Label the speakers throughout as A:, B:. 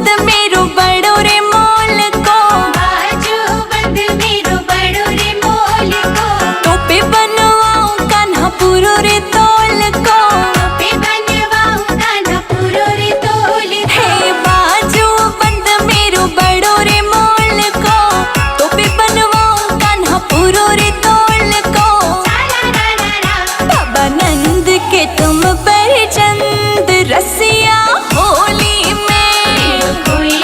A: बंद मेरो बड़ो रे मोल को,
B: बाजू बंद मेरो बड़ो रे मोल को,
A: टोपे बनवाऊं कान्हा पूरो रे तोल को,
B: टोपे बनवाऊं कान्हा पूरो रे तोल को।
A: हे बाजू बंद मेरो बड़ो रे मोल को, टोपे बनवाऊं कान्हा पूरो रे तोल को। बाबा नंद के तुम पर चंद रसिया होली में,
B: कोई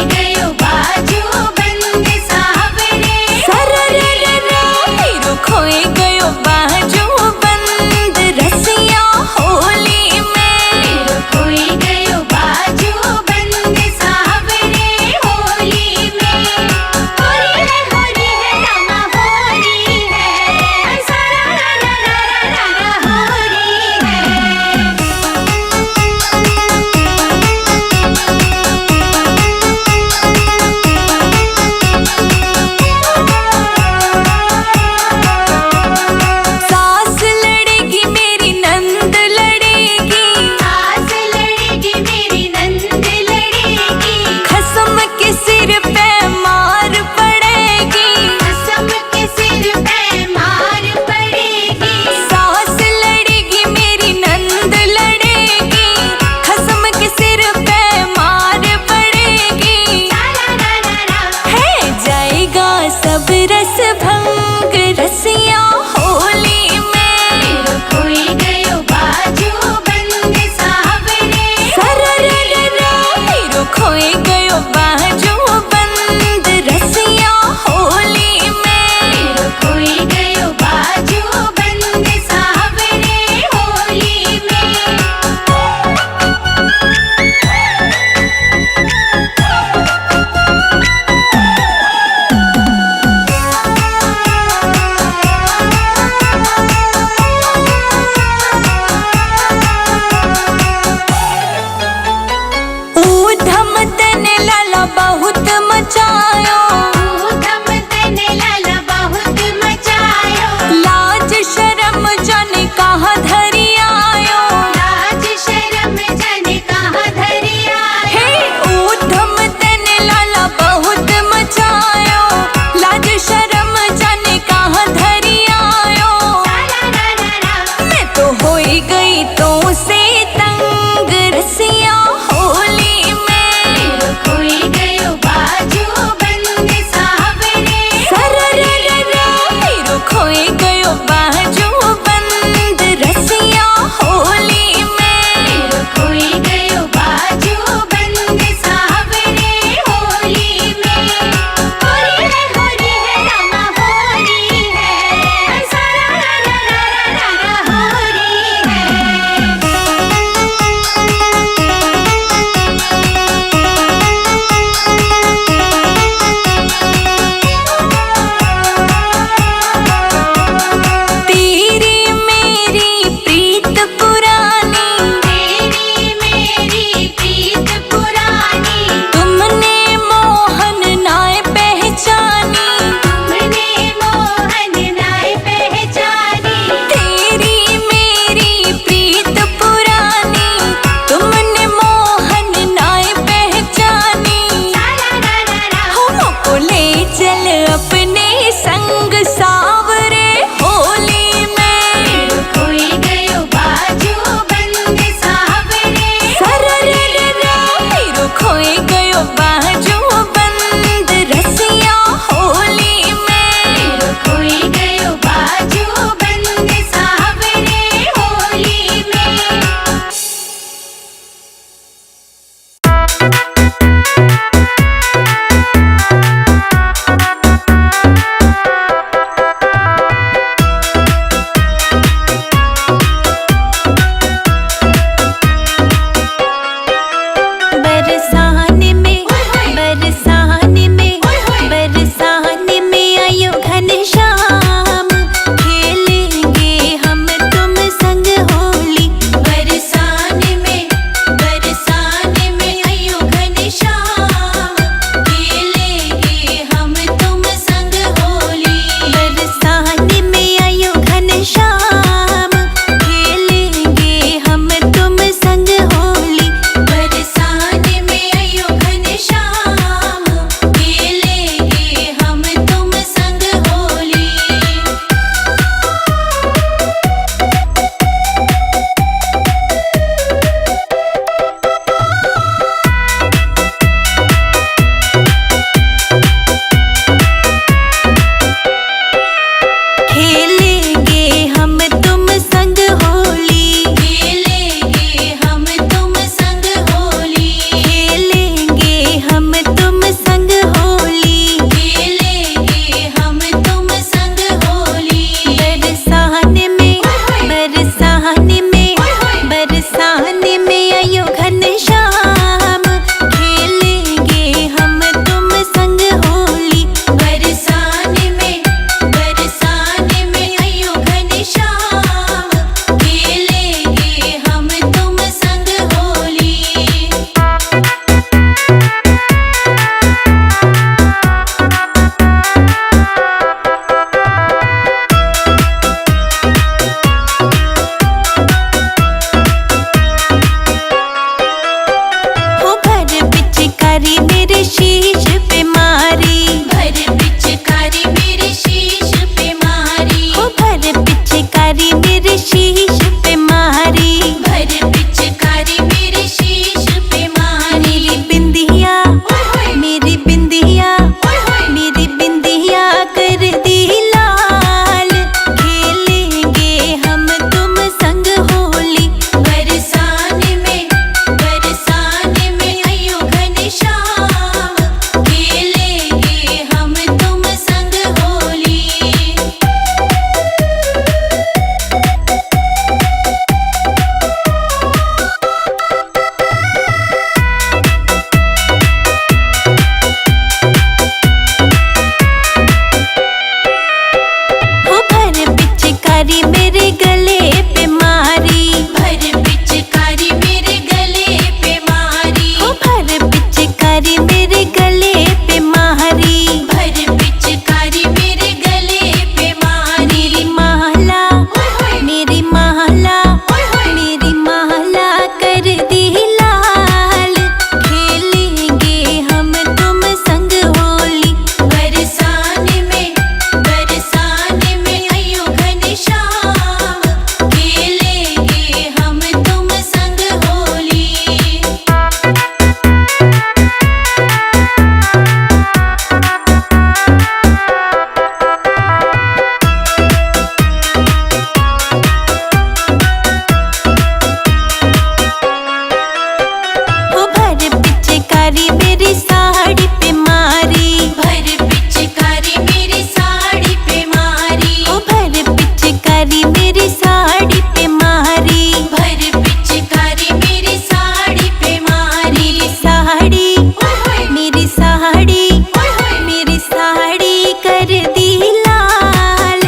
A: पिचकारी मेरी साड़ी पे मारी,
B: भर पिचकारी मेरी साड़ी पे मारी,
A: ओ भर पिचकारी मेरी साड़ी पे मारी,
B: भर पिचकारी मेरी साड़ी पे मारी।
A: मेरी साड़ी
B: ओए होए,
A: मेरी साड़ी
B: ओए होए,
A: मेरी साड़ी कर दी लाल,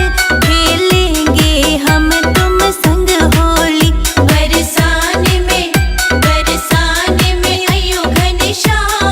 A: खेलेंगे हम तुम संग होली।
B: बरसाने में अयो घनश्याम,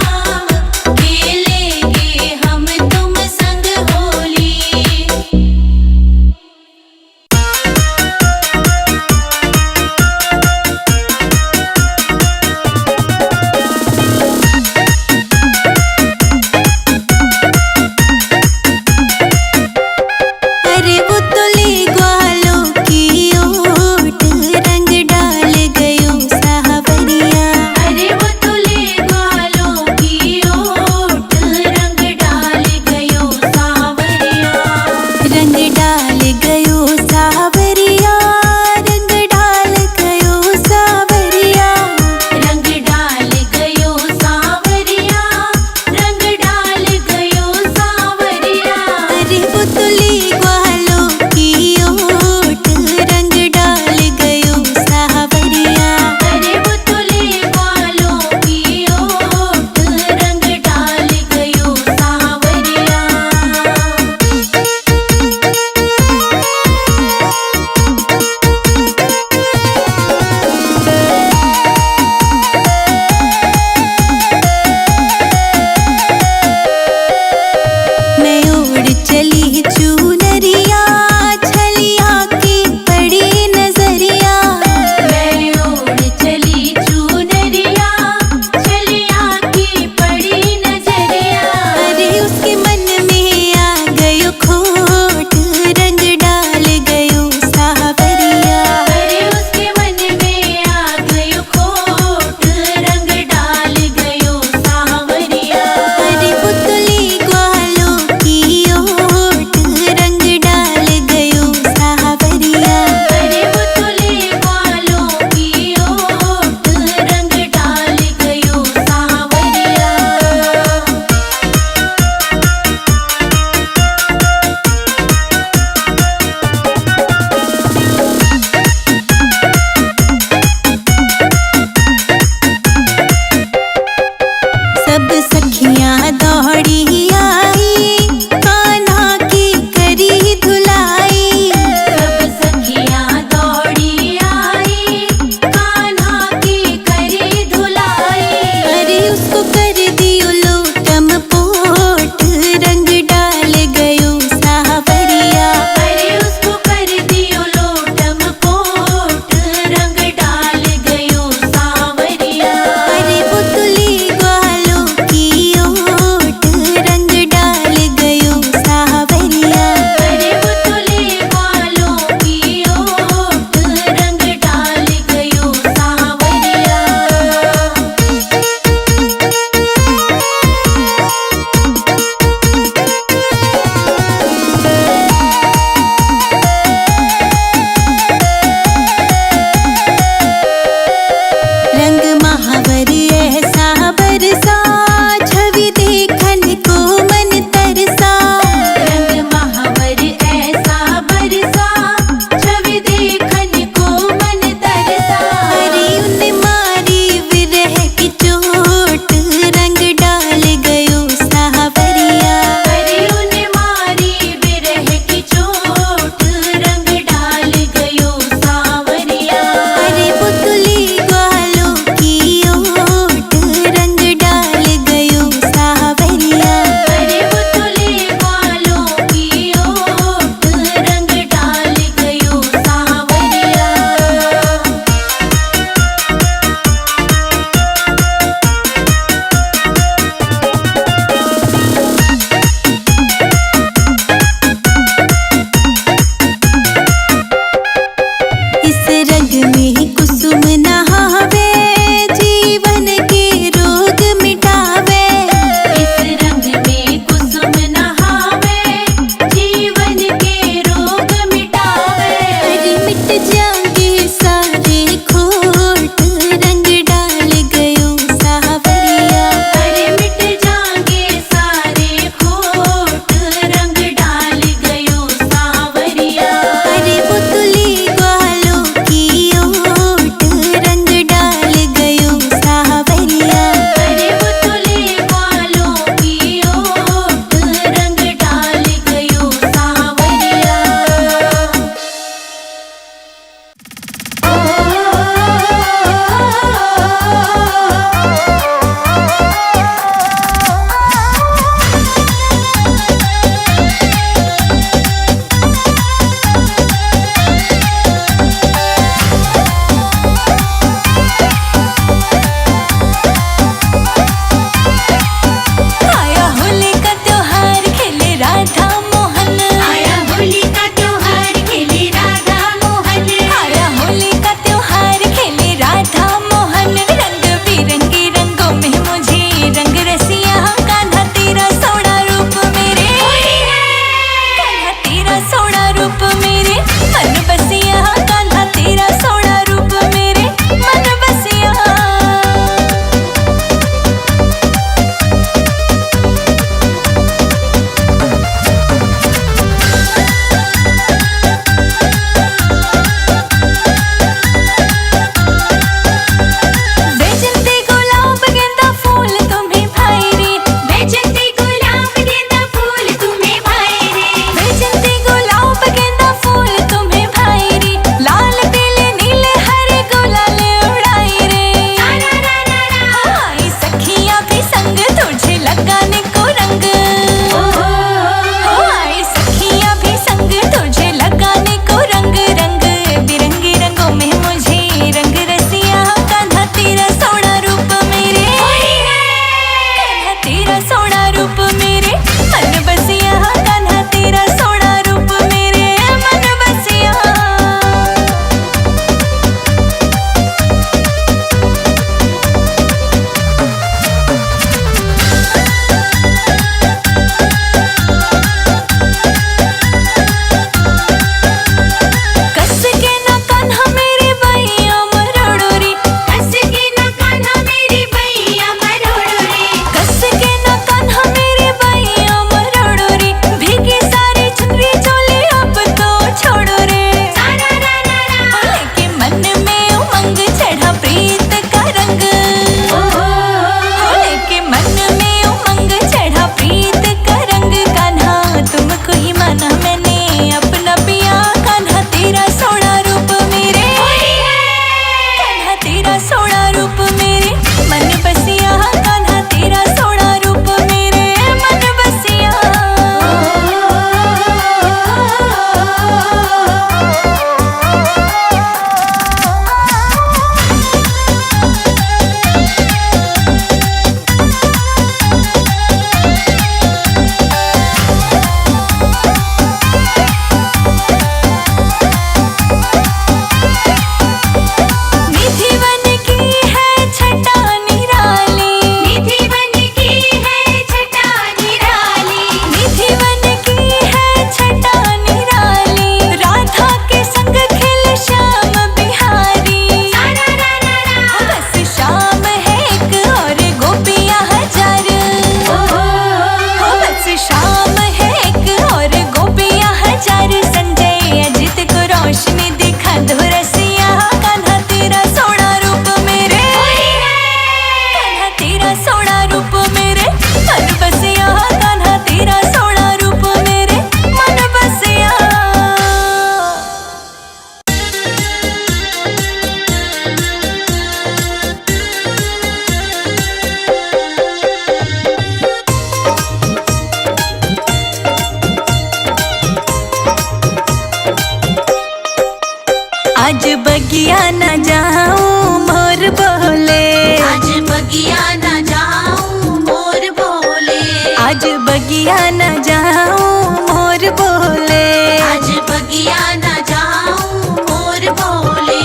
A: बगिया न जाऊं मोर बोले,
B: आज बगिया न जाऊं मोर बोले,
A: आज बगिया न जाऊं मोर बोले,
B: आज बगिया न जाऊं मोर बोले,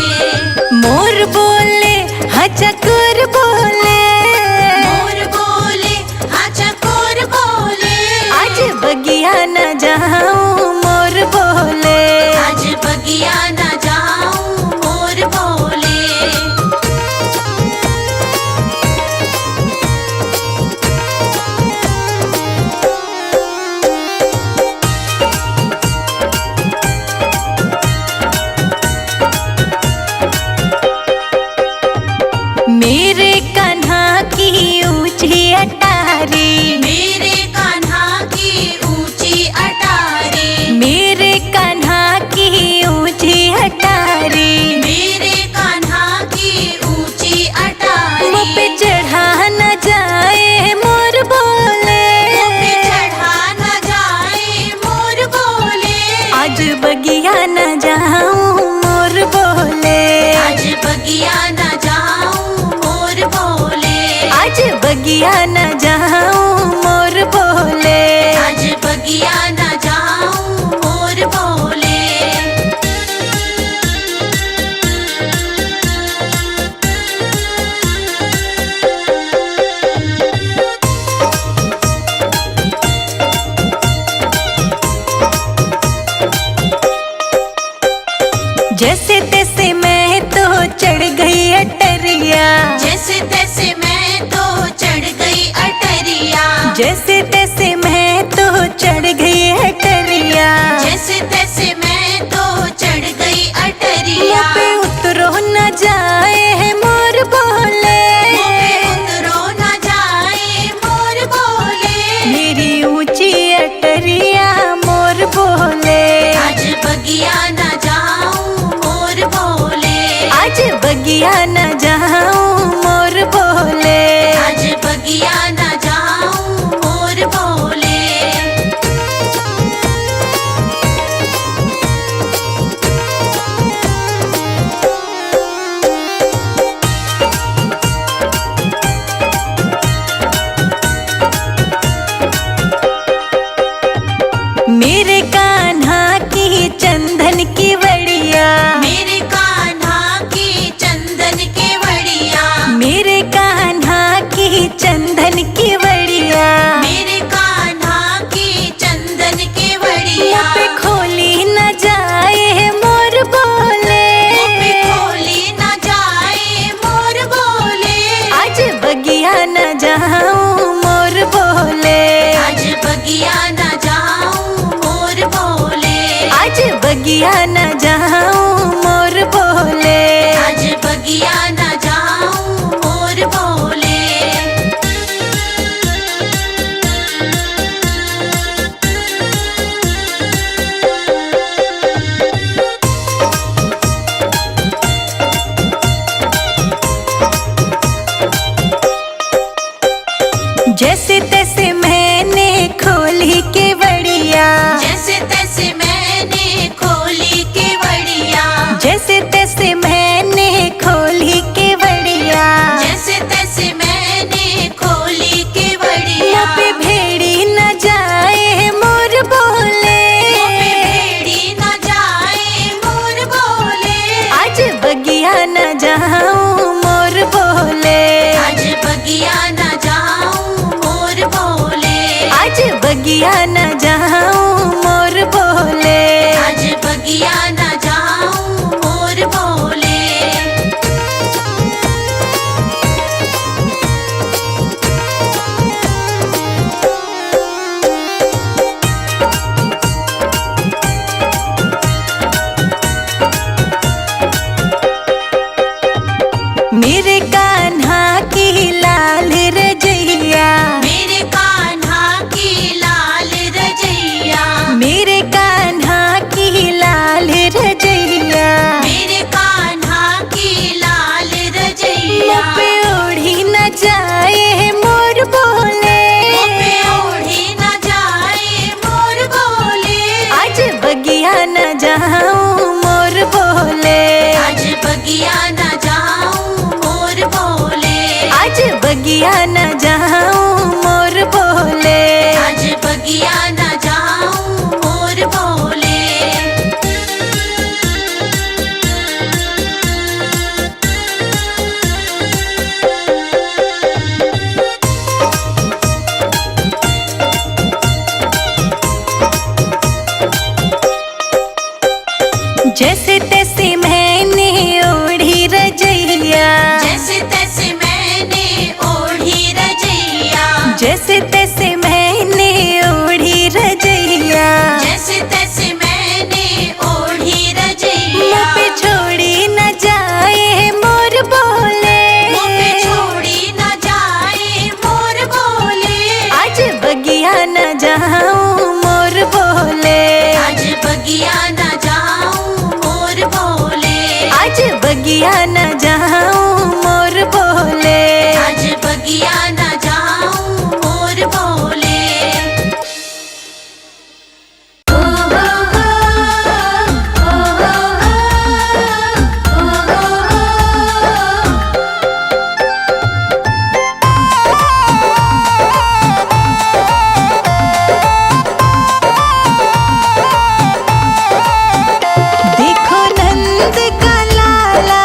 A: मोर बोले हाँ चकोर बोले,
B: मोर बोले हाँ चकोर बोले,
A: आज बगिया न जाऊं मोर बोले,
B: आज बगिया न जाऊं मोर बोले।
A: मेरे कान्हा की ऊंची अटारी,
B: मेरे कान्हा की ऊंची अटारी,
A: मेरे कान्हा की ऊंची अटारी,
B: मेरे कान्हा की ऊंची अटारी,
A: मुँह पे चढ़ा न जाए मोर बोले,
B: मुँह पे चढ़ा न जाए मोर बोले,
A: आज बगिया न जाऊं मोर बोले,
B: आज बगिया न जाऊं मोर बोले,
A: आज बगिया न जाऊं मोर बोले,
B: आज बगिया न जाऊं मोर बोले।
A: जैसे तैसे मैं तो चढ़ गई अटरिया,
B: जैसे तैसे मैं तो चढ़ गई अटरिया,
A: जैसे तैसे मैं तो चढ़ गई अटरिया,
B: जैसे तैसे मैं तो चढ़ गई अटरिया,
A: मुँह पे उतरो न जाए मोर बोले,
B: मुँह पे उतरो न जाए मोर बोले,
A: मेरी ऊंची अटरिया मोर बोले,
B: आज बगिया न जाऊं मोर बोले,
A: आज बगिया न जाऊं मोर बोले,
B: आज बगिया न जाऊं मोर बोले।
A: मेरे कान्हा की चंदन की बड़िया,
B: मेरे कान्हा की चंदन के बढ़िया,
A: मेरे कान्हा की चंदन की बड़िया,
B: मेरे कान्हा की चंदन के
A: मुँह
B: बढ़िया,
A: पे खोली न जाए मोर बोले,
B: मुँह पे खोली न जाए मोर बोले,
A: आज बगिया न जाऊं मोर बोले,
B: आज बगिया न जाऊं मोर बोले,
A: आज बगिया न जाऊं मोर बोले,
B: आज बगिया न जाऊं मोर बोले।
A: जैसे तैसे मैंने खोली के बड़िया,
B: जैसे तैसे मैंने खोली के बढ़िया,
A: जैसे तैसे मैंने खोली के बड़िया,
B: जैसे तैसे मैंने खोली के बढ़िया,
A: मुँह पे भेड़ी न जाए मोर बोले,
B: मुँह पे भेड़ी न जाए मोर बोले,
A: आज बगिया न जाऊं मोर बोले,
B: आज बगिया न जाऊं मोर बोले,
A: आज बगिया न जाऊं मोर बोले,
B: आज बगिया न जाऊं मोर बोले।
A: मेरे कान्हा की लाल रजैया,
B: मेरे कान्हा की लाल
A: बगिया न जाऊं मोर बोले।
B: आज बगिया न जाऊं मोर बोले।
A: जैसे तैसे मैंने ओढ़ी रजैया,
B: जैसे तैसे मैंने ओढ़ी रजैया।
A: जैसे तैसे मैंने ओढ़ी रजैया।
B: जैसे तैसे मैंने ओढ़ी
A: मुँह
B: रजैया।
A: पे छोड़ी न जाए मोर बोले।
B: मुँह पे छोड़ी न जाए मोर बोले।
A: आज बगिया न जाऊं मोर बोले।
B: आज बगिया न जाऊं मोर बोले।
A: आज बगिया न जाऊं मोर बोले।
B: आज बगिया न जाऊं मोर बोले। ओ हो हो, ओ हो हो, ओ हो
A: देखो नंद का लाला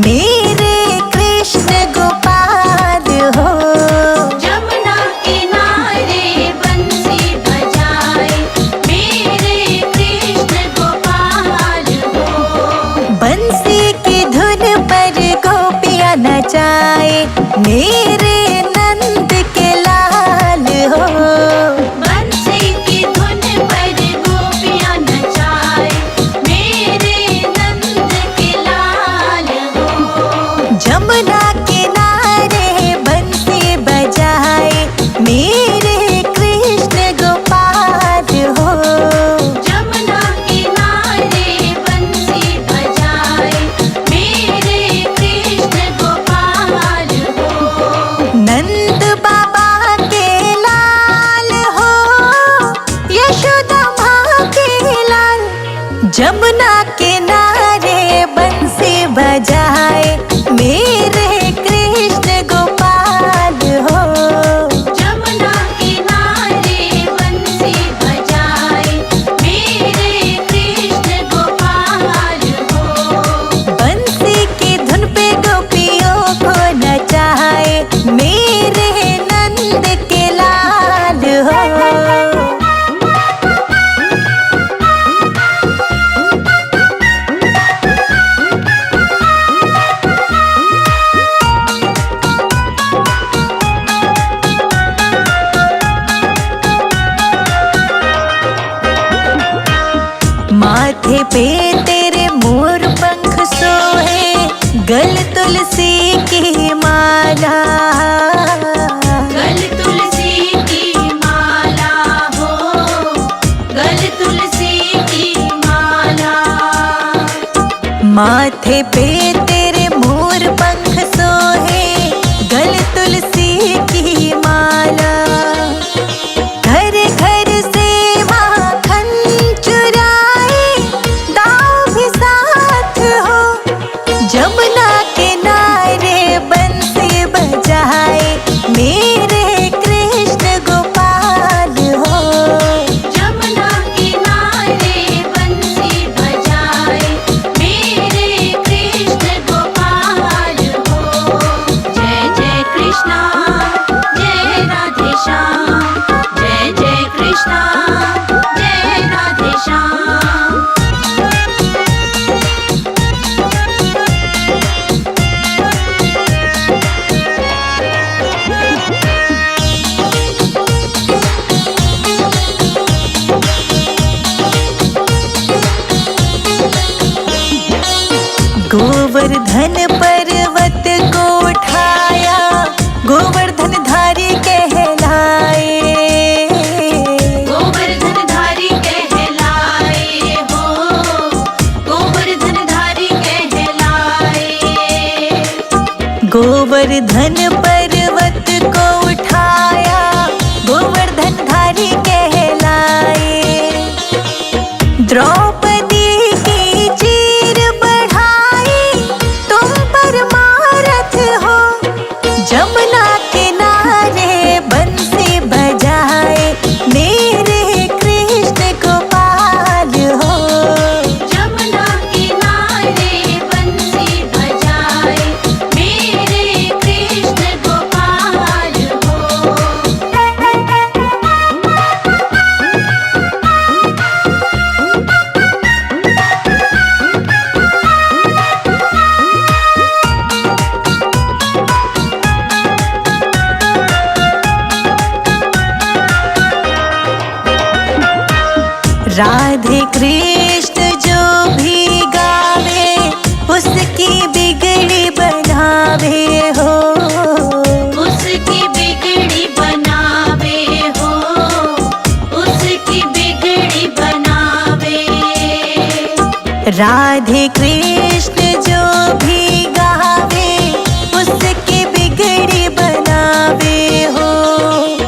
A: मेरे कृष्ण गोपाल हो।
B: जमुना किनारे बंसी बजाए मेरे कृष्ण गोपाल हो।
A: बंसी की धुन पर गोपियाँ नचाए मेरे नंद के लाल हो।
B: बंसी की धुन पर गोपियाँ नचाए मेरे नंद के लाल हो।
A: जमुना किनारे बंसी बजाए मेरे कृष्ण गोपाल हो।
B: जमुना किनारे बंसी बजाए मेरे कृष्ण गोपाल हो।
A: नंद बाबा के लाल हो, यशोदा माँ के लाल। जमुना किनारे बंसी बजाए मेरे कृष्ण गोपाल हो।
B: जमुना किनारे बंसी बजाए मेरे कृष्ण गोपाल हो।
A: बंसी की धुन पे गोपियों को नचाए मेरे नंद के लाल हो। माथे पे तेरे मोर पंख सोहे, गल तुलसी की माला।
B: गल तुलसी की माला हो, गल तुलसी की माला।
A: माथे पे तेरे मोर पंख सोहे, गल तुलसी की माला। घर घर से माखन चुराए, दाव भी साथ हो। जमुना किनारे बंसी बजाए मेरे कृष्ण गोपाल हो।
B: जमुना किनारे बंसी बजाए मेरे कृष्ण गोपाल हो। जय जय कृष्णा जय राधे श्याम, जय जय कृष्णा जय राधे श्याम।
A: गोवर्धन पर्वत को उठाया, गोवर्धन धारी कहलाए।
B: गोवर्धन धारी कहलाए हो, गोवर्धन धारी कहलाए।
A: गोवर्धन पर्वत को उठाया, गोवर्धन धारी कहलाए। द्रौपदी की चीर बढ़ाई, तुम परमारथ हो। जमुना किनारे बंसी बजाए मेरे कृष्ण गोपाल हो।
B: जमुना किनारे बंसी बजाए मेरे कृष्ण गोपाल हो।
A: राधे कृष्ण जो भी गावे, उसकी बिगड़ी बनावे हो।
B: उसकी बिगड़ी बनावे हो, उसकी बिगड़ी बनावे।
A: राधे कृष्ण जो भी गावे, उसकी बिगड़ी बनावे हो।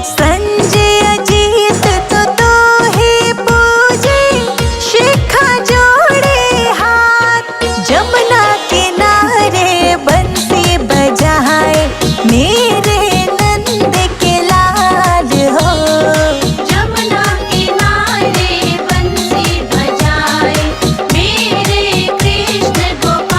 A: संजय अजीत तो ही पूजे, शिखा जोड़े हाथ। जमुना किनारे बंसी बजाए मेरे नंद के लाल हो।
B: जमुना किनारे बंसी बजाए मेरे कृष्ण गोपाल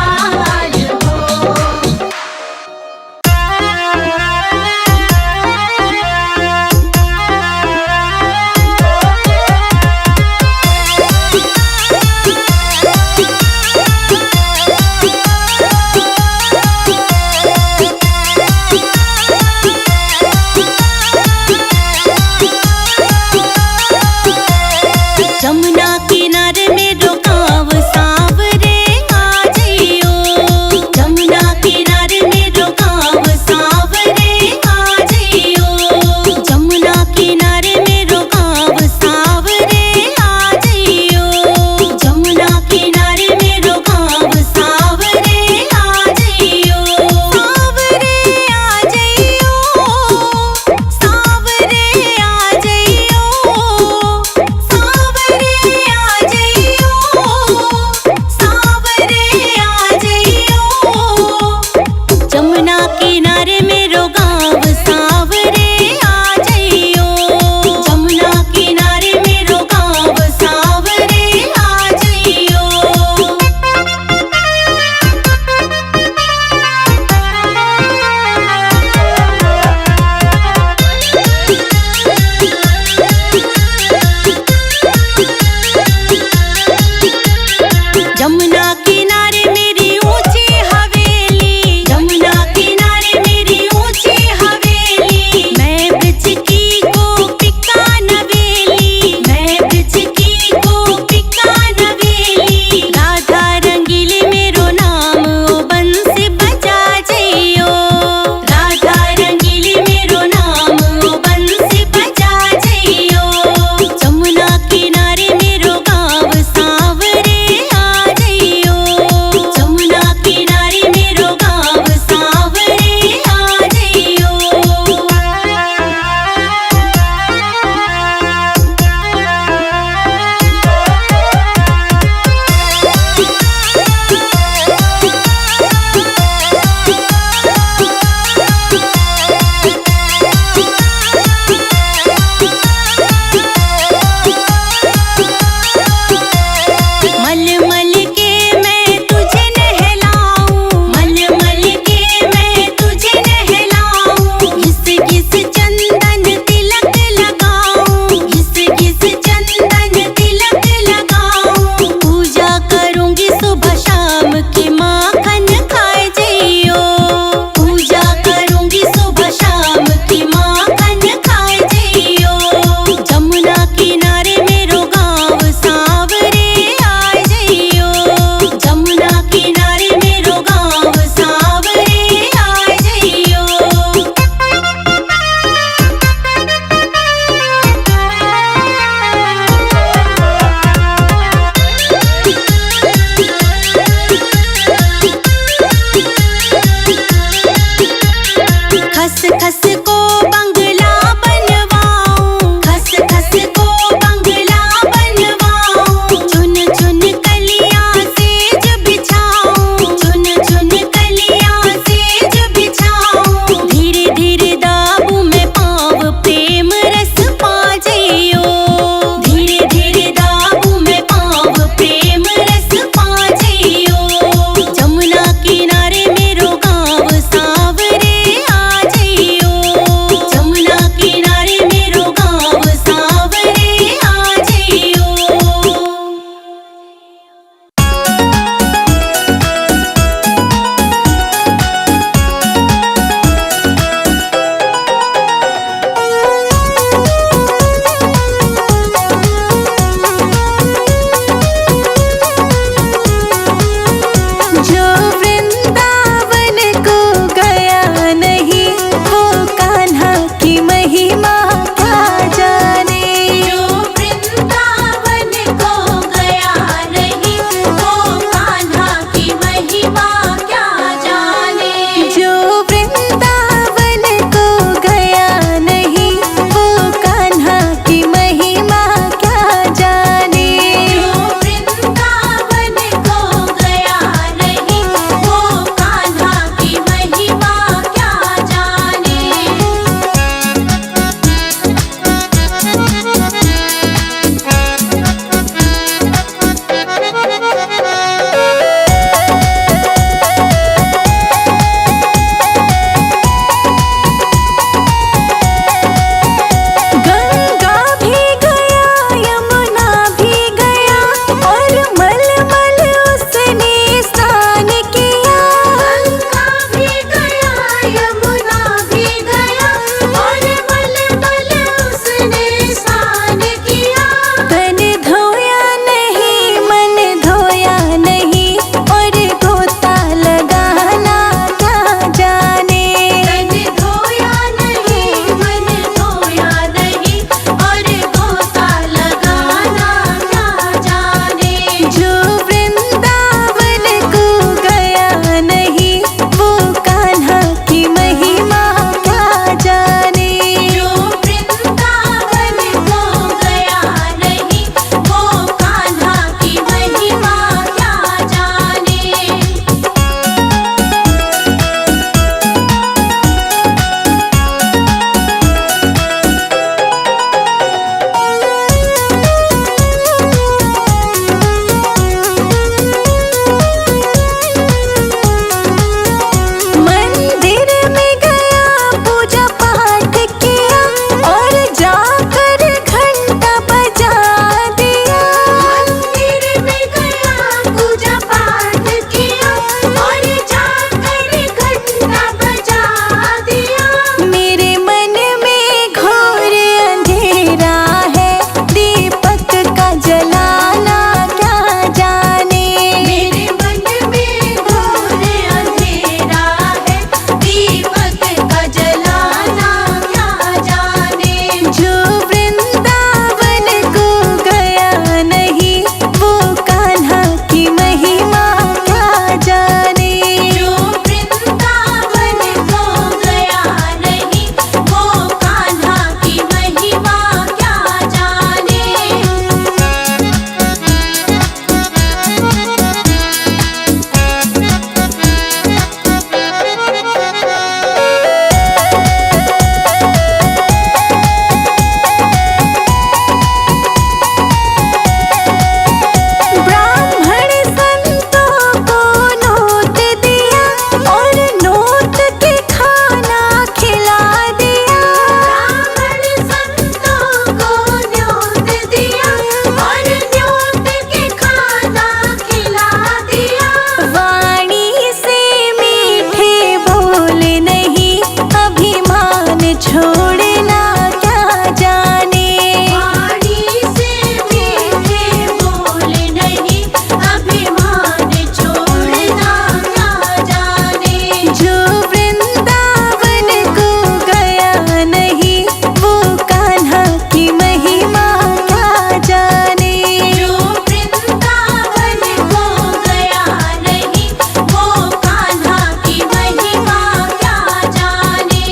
A: छोड़ना क्या जाने।
B: वाणी से मीठे बोल नहीं अभिमान छोड़ना क्या जाने।
A: जो वृंदावन को गया नहीं वो कान्हा की महिमा क्या जाने।
B: जो वृंदावन को गया नहीं वो कान्हा की महिमा क्या जाने।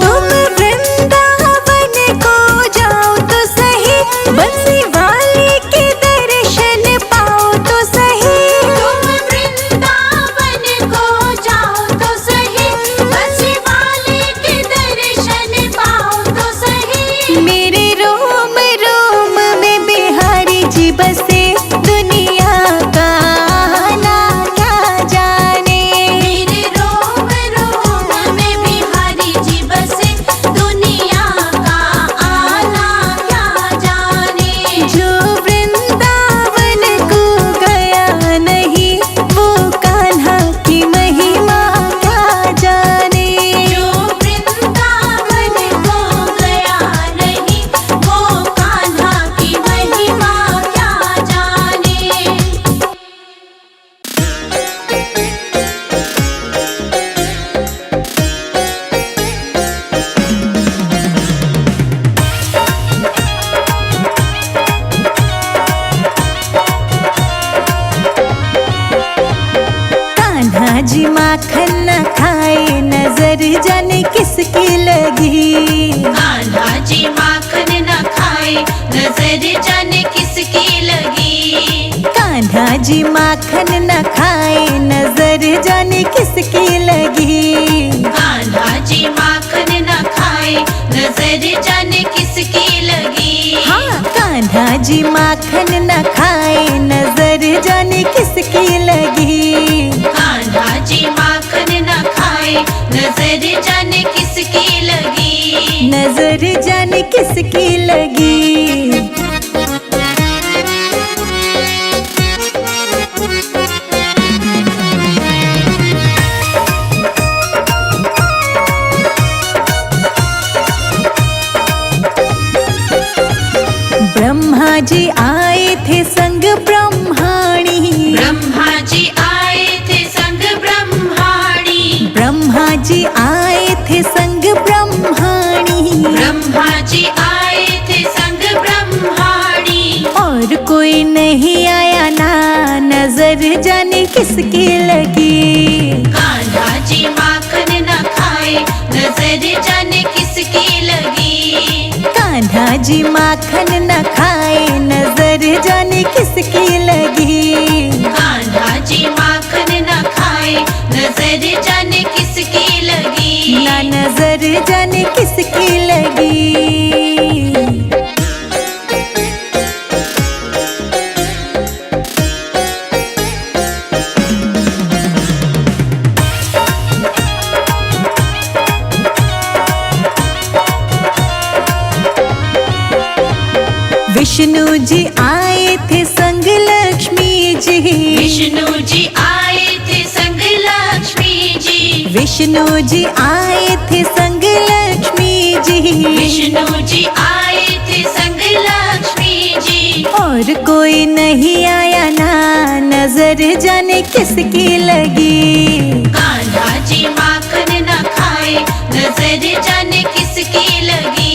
A: तुम वृंदावन को जाओ तो सही, बंसी वाले के दर्शन पाओ तो सही।
B: तुम वृंदावन को जाओ तो सही, बंसी वाले के दर्शन पाओ तो सही।
A: मेरे रोम रोम में बिहारी जी बसे, दुनिया का आना क्या जाने।
B: मेरे रोम रोम में बिहारी जी बसे, दुनिया का आना क्या जाने।
A: जो वृंदावन को गया नहीं वो कान्हा की महिमा क्या जाने।
B: जो वृंदावन को गया नहीं वो कान्हा की महिमा क्या जाने।
A: कान्हा जी माखन न खाए, नजर जाने किसकी लगी।
B: कान्हा जी माखन न खाए, नजर जाने किसकी लगी।
A: कान्हा जी माखन न खाए, नजर जाने किसकी लगी।
B: कान्हा जी माखन न खाए, नजर जाने किसकी लगी।
A: हाँ, कान्हा जी माखन न खाए, नजर जाने किसकी लगी।
B: कान्हा जी माखन न खाए, नजर जाने किसकी लगी।
A: नजर जाने किसकी लगी। ब्रह्मा जी आए थे संग ब्रह्माणी।
B: ब्रह्मा जी आए थे संग ब्रह्माणी।
A: ब्रह्मा जी आए थे संग ब्रह्माणी।
B: ब्रह्मा जी आए थे संग ब्रह्माणी।
A: और कोई नहीं आया ना, नजर जाने किसकी लगी।
B: कान्हा जी माखन न खाए, नजर जाने किसकी लगी।
A: कान्हा जी माखन न खाए, नजर जाने किसकी लगी।
B: कान्हा जी माखन न खाए, नजर जाने किसकी लगी।
A: ना नजर जाने किसकी लगी। विष्णु जी आए थे संग लक्ष्मी जी।
B: विष्णु जी आए थे संग लक्ष्मी जी।
A: विष्णु जी आए थे संग लक्ष्मी जी।
B: विष्णु जी आए थे संग लक्ष्मी जी।
A: और कोई नहीं आया ना, नजर जाने किसकी लगी।
B: कान्हा जी माखन न खाए, नजर जाने किसकी लगी।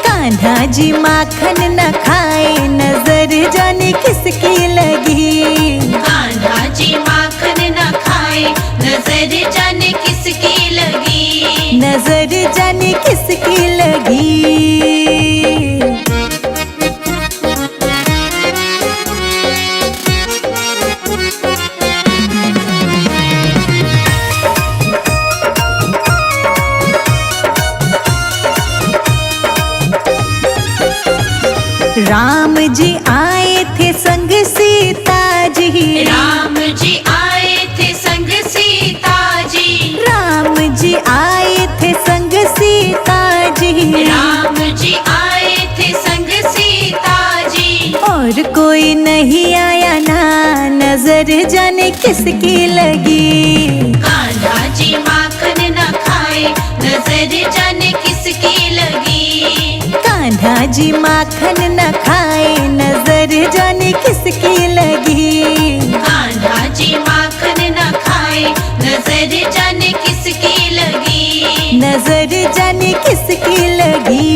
A: कान्हा जी माखन न खाए, नजर जाने किसकी लगी।
B: कान्हा जी माखन न खाए, नजर जाने किसकी लगी।
A: नजर जाने किसकी लगी। राम जी आए थे संग सीता जी।
B: राम जी आए थे संग सीता जी।
A: राम जी आए थे किसकी लगी।
B: कान्हा जी माखन न खाए, नजर जाने किसकी लगी।
A: कान्हा जी माखन न खाए, नजर जाने किसकी लगी।
B: कान्हा जी माखन न खाए, नजर जाने किसकी लगी।
A: नजर जाने किसकी लगी।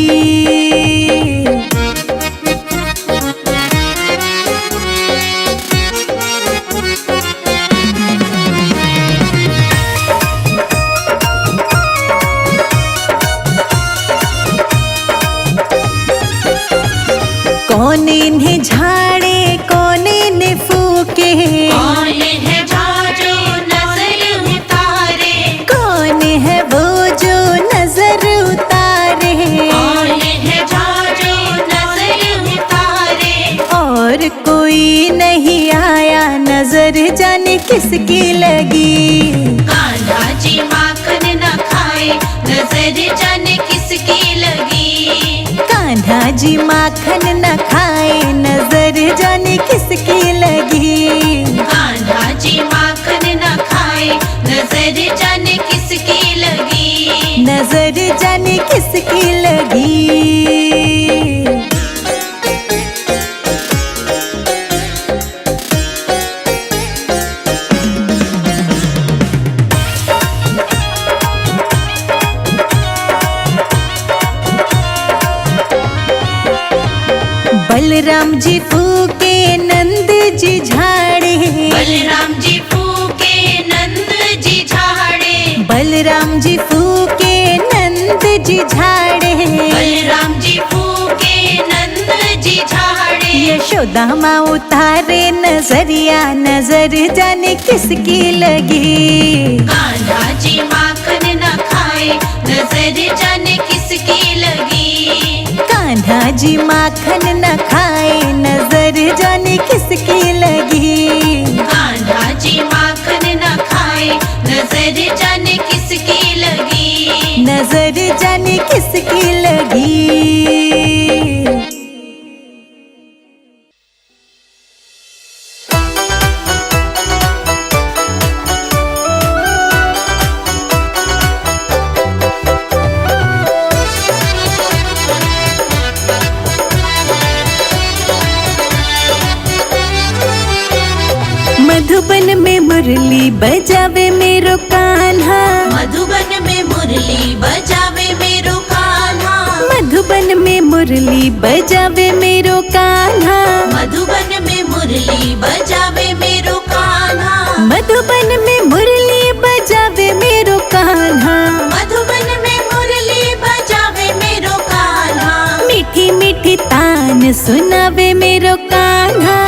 A: कौन इन्हें झाड़े, कौन इन्हें फूके।
B: कौन है जो नजर उतारे।
A: कौन है वो जो नजर उतारे।
B: कौन है जो नजर उतारे।
A: और कोई नहीं आया, नजर जाने किसकी लगी।
B: कान्हा जी माखन न खाए, नजर जाने किसकी लगी।
A: कान्हा जी माखन न खाए, नजर जाने किसकी लगी।
B: कान्हा जी माखन न खाए, नजर जाने किसकी लगी।
A: नजर जाने किसकी लगी। बलराम जी फूके, नंद जी झाड़े।
B: बलराम जी फूके, नंद जी झाड़े।
A: बलराम जी फूके, नंद जी झाड़े।
B: बलराम जी फूके, नंद जी झाड़े।
A: यशोदा माँ उतारे नजरिया, नजर जाने किसकी लगी।
B: कान्हा जी माखन न खाए, नजर जाने किसकी लगी।
A: कान्हा जी माखन न खाए, नजर जाने किसकी लगी।
B: कान्हा जी माखन न खाए, नजर जाने किसकी लगी।
A: नजर जाने किसकी लगी। मधुबन में मुरली बजावे मेरो कान्हा।
B: मधुबन में मुरली बजावे मेरो कान्हा।
A: मधुबन में मुरली बजावे मेरो कान्हा।
B: मधुबन में मुरली बजावे मेरो कान्हा।
A: मधुबन में मुरली बजावे मेरो कान्हा।
B: मधुबन में मुरली बजावे मेरो कान्हा।
A: मीठी मीठी तान सुनावे मेरो कान्हा।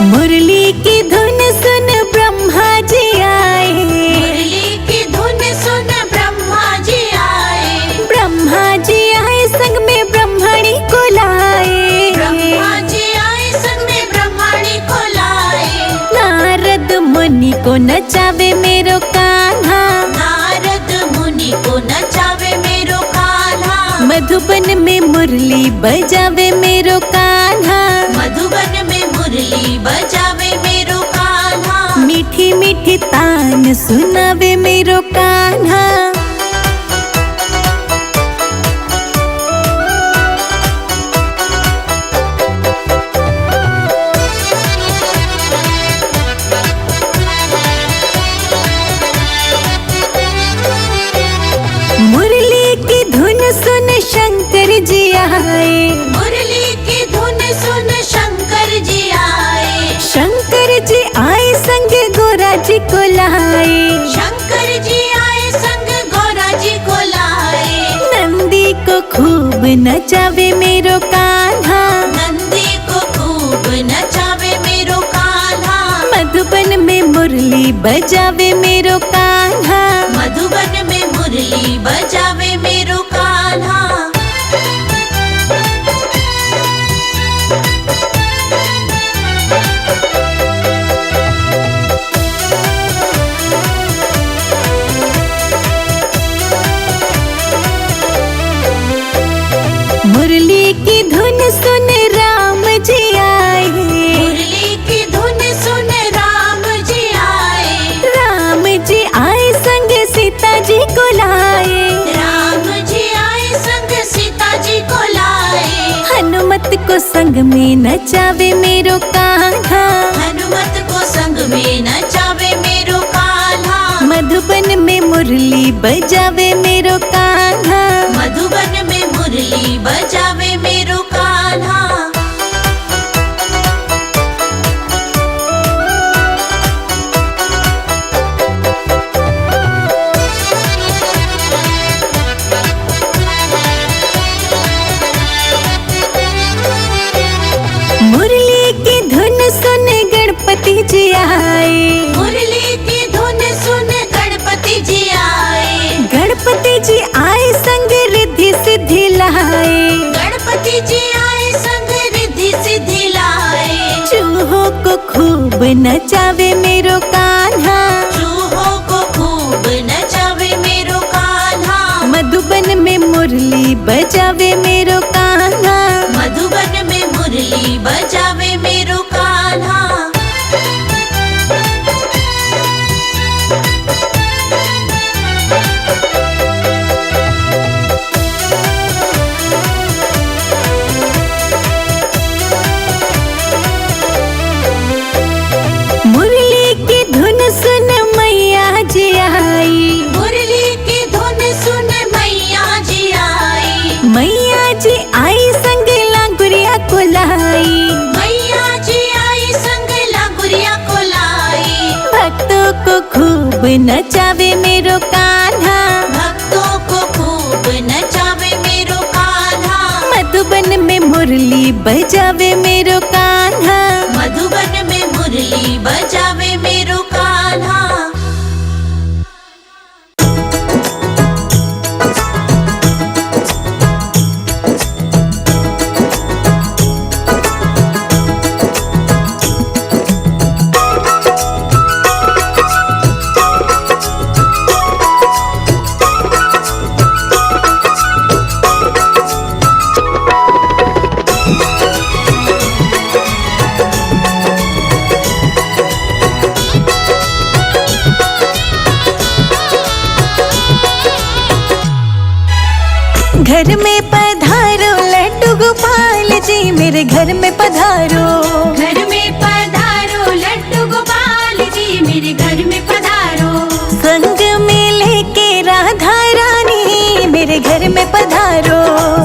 A: मुरली की धुन सुन ब्रह्मा जी आए।
B: मुरली की धुन सुन ब्रह्मा जी आए।
A: ब्रह्मा जी आए, संग में ब्रह्मणी को लाए।
B: ब्रह्मा जी आए, संग में ब्रह्मणी को लाए।
A: नारद मुनि को नचावे मेरो कान्हा।
B: नारद मुनि को नचावे मेरो कान्हा।
A: मधुबन में मुरली बजावे मेरो कान्हा।
B: मधुबन में मुरली बजावे मेरो कान्हा।
A: मीठी मीठी तान सुनावे मेरो कान्हा। मुरली की धुन सुन शंकर जी आए।
B: मुरली की धुन सुन शंकर जी आए।
A: शंकर जी आए, संग गोरा जी को लाए।
B: शंकर जी आए, संग गौरा जी को लाए।
A: नंदी को खूब नचावे मेरो कान्हा।
B: नंदी को खूब नचावे मेरो कान्हा।
A: मधुबन में मुरली बजावे मेरो कान्हा।
B: मधुबन में मुरली बजावे मेरो कान्हा।
A: में नचावे मेरो कान्हा,
B: हनुमत को संग में नचावे मेरो कान्हा।
A: मधुबन में मुरली बजावे मेरो कान्हा,
B: मधुबन में मुरली बजावे मेरो कान्हा।
A: मुरली की धुन सुन गणपति जी आए,
B: मुरली की धुन सुन गणपति जी आए।
A: गणपति जी आए संग रिद्धि सिद्धि लाए,
B: गणपति जी आए संग रिद्धि सिद्धि लाए।
A: चूहों को खूब नचावे मेरो कान्हा,
B: चूहों को खूब नचावे मेरो कान्हा।
A: मधुबन में मुरली बजावे मेरो कान्हा,
B: मधुबन में मुरली बजावे मेरो कान्हा।
A: मुरली की धुन सुन मैया जी आई,
B: मुरली की धुन सुन मैया जी आई।
A: मैया जी आई संग लांगुरिया को लाई,
B: मैया जी आई संग लांगुरिया को लाई।
A: भक्तों को खूब नचावे मेरो कान्हा,
B: भक्तों को खूब नचावे मेरो कान्हा।
A: मधुबन में मुरली बजावे मेरो कान्हा,
B: मधुबन में मुरली बजावे मेरो कान्हा।
A: घर में पधारो लड्डू गोपाल जी, मेरे घर में पधारो।
B: घर में पधारो लड्डू गोपाल जी, मेरे घर में पधारो।
A: संग में लेके राधा रानी, मेरे घर में पधारो।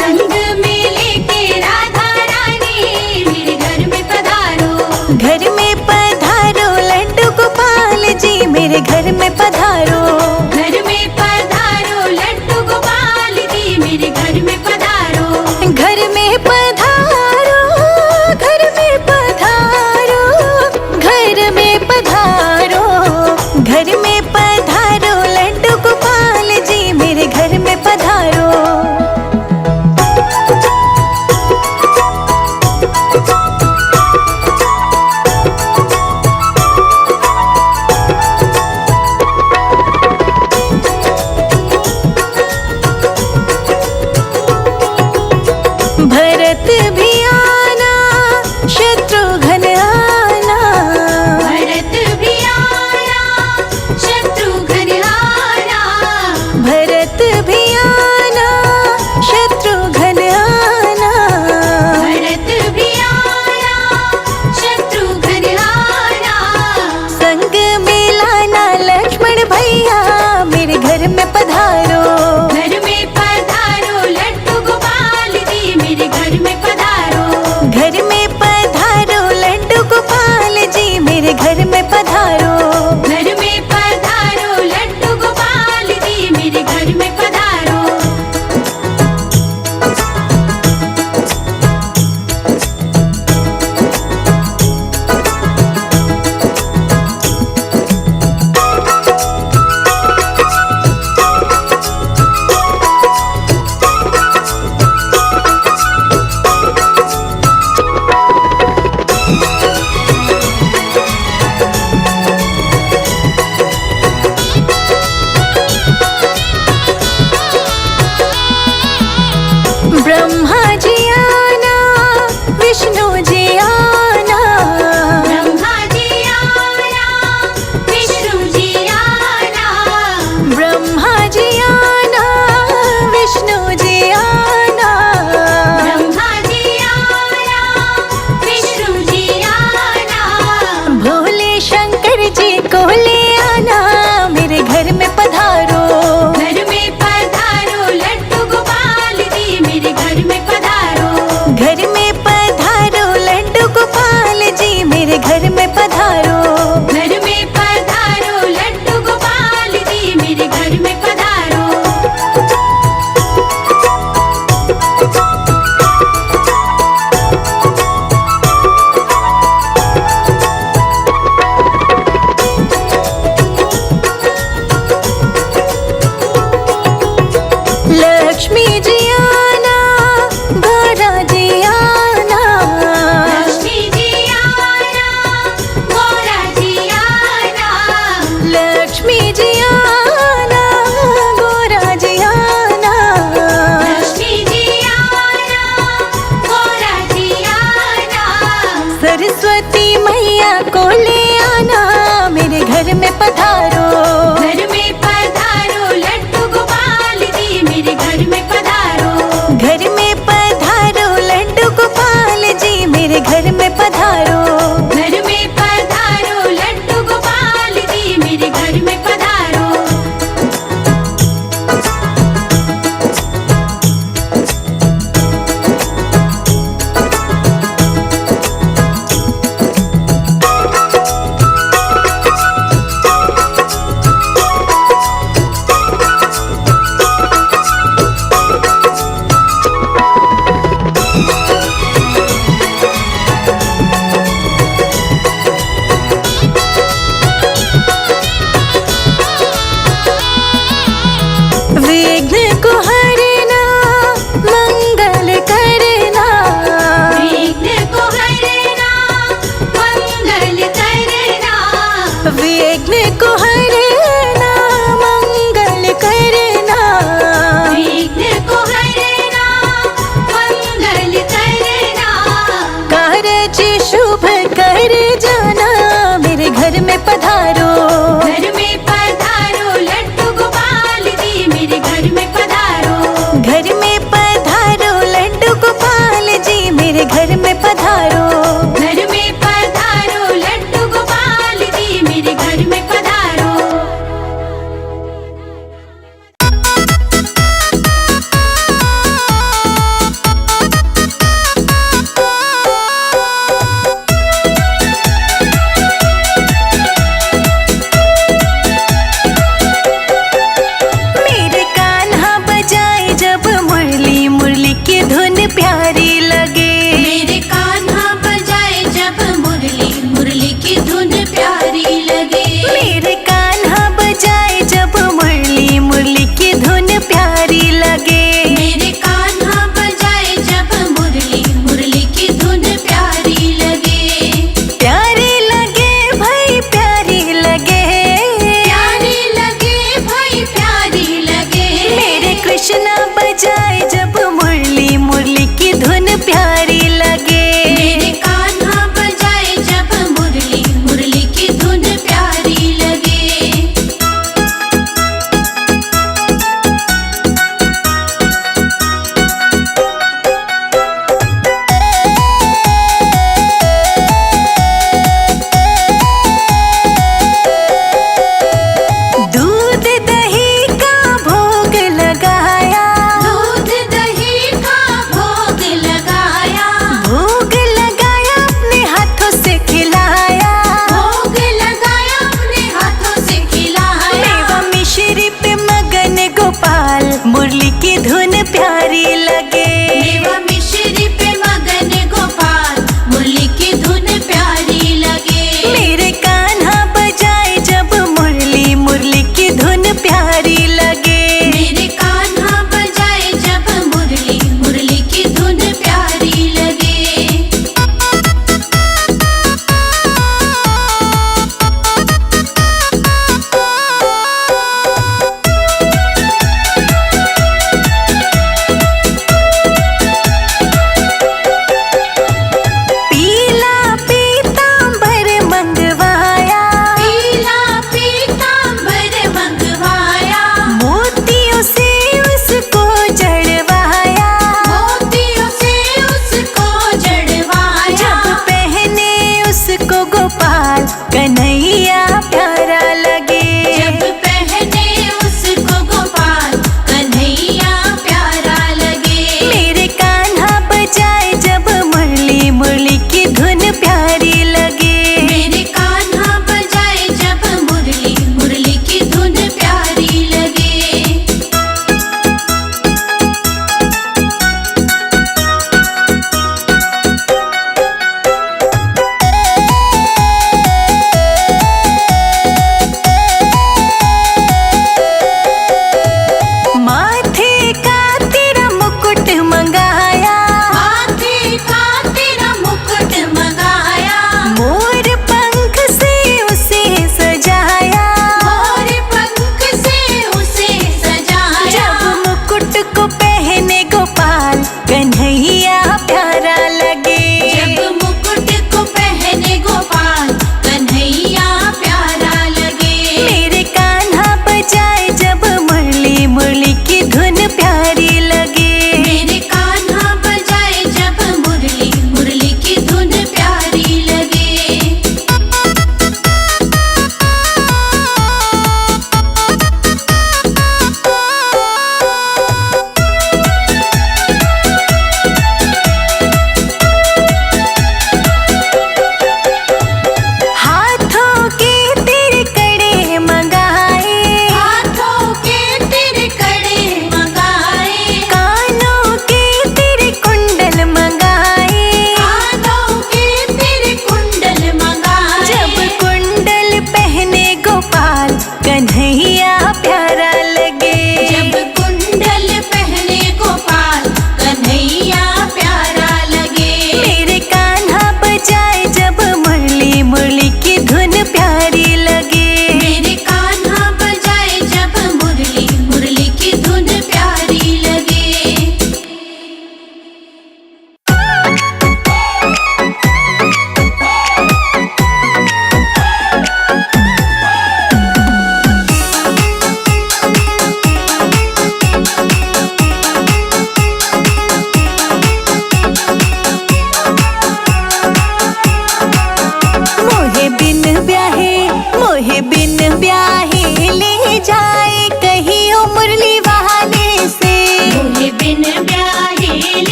B: संग में लेके राधा रानी, मेरे घर में पधारो।
A: घर में पधारो लड्डू गोपाल जी, मेरे घर में पधारो।
B: घर में पधारो लड्डू गोपाल जी, मेरे घर में पधारो।
A: घर में पधारो, घर में पधारो, घर में पधारो, घर में पधारो लड्डू गोपाल जी, मेरे घर में पधारो।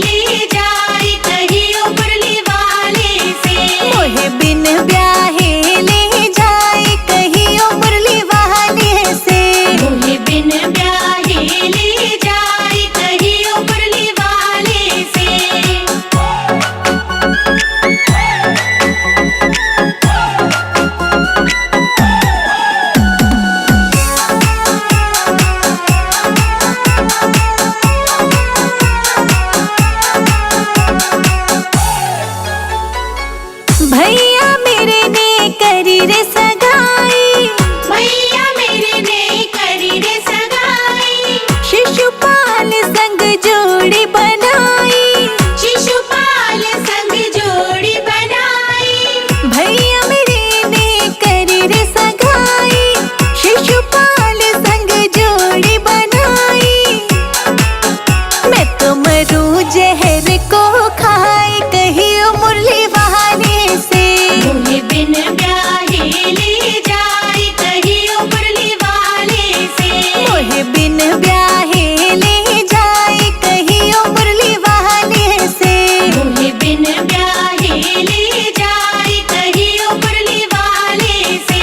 B: ले जाए कहियो मुरली वाले से।
A: मोहे बिन ब्याहे ले जाए कहियो मुरली वाले से।
B: मोहे बिन ब्याहे ले जाए कहियो मुरली वाले से।
A: भैया मेरे ने करी रे सगाई।
B: भैया मेरे ने करी रे सगाई।
A: शिशुपाल संग जोड़ी बनाई।
B: शिशुपाल संग जोड़ी बनाई।
A: भैया मेरे ने करी रे सगाई। शिशुपाल संग जोड़ी बनाई। मैं तो मरूं जहर को खाए कहियो मुरली वाले से।
B: मोहे बिन ब्याहे ले जाए कहियो मुरली वाले से।
A: मोहे बिन ब्याहे ले जाए कहियो मुरली वाले से।
B: मोहे बिन ब्याहे ले जाए कहियो मुरली वाले से।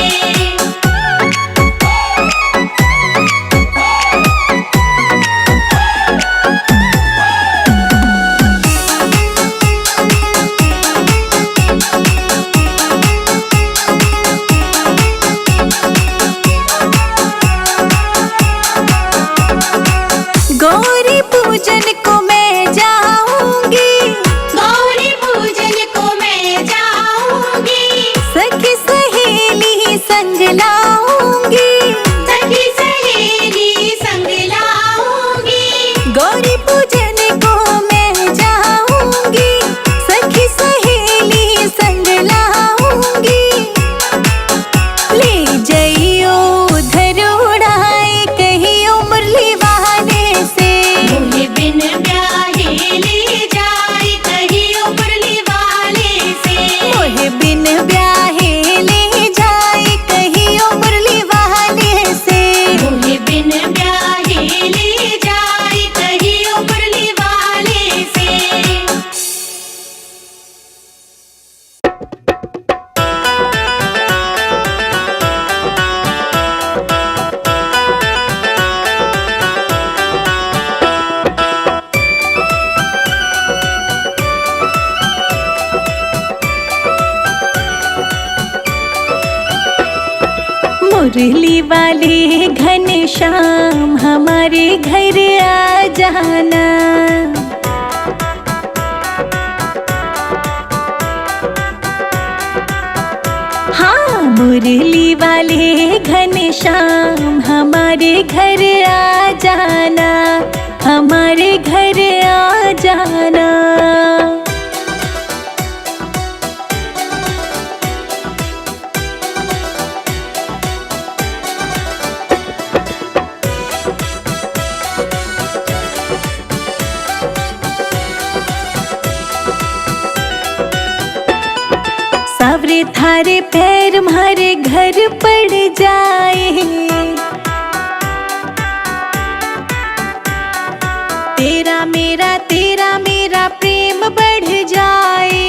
A: गौरी पूजन को मैं जाऊंगी।
B: गौरी पूजन को मैं जाऊंगी।
A: सखी सहेली संग लाऊंगी।
B: सखी सहेली संग लाऊंगी।
A: गौरी पूजन को मैं जाऊंगी। सखी सहेली संग लाऊंगी। ले जइयो उधर उड़ाए कहियो मुरली वाले से।
B: मोहे बिन ब्याहे ले जाए कहियो मुरली वाले से।
A: मोहे बिन ब्याहे ले जाए कहियो मुरली वाले से।
B: मोहे बिन ब्याहे ले जाए कहियो मुरली वाले से।
A: मुरली वाले घनश्याम हमारे घर आ जाना। हाँ मुरली वाले घनश्याम हमारे घर आ जाना। हमारे घर आ जाना। सावरे थारे पैर मारे घर पड़ जाए। तेरा मेरा प्रेम बढ़ जाए।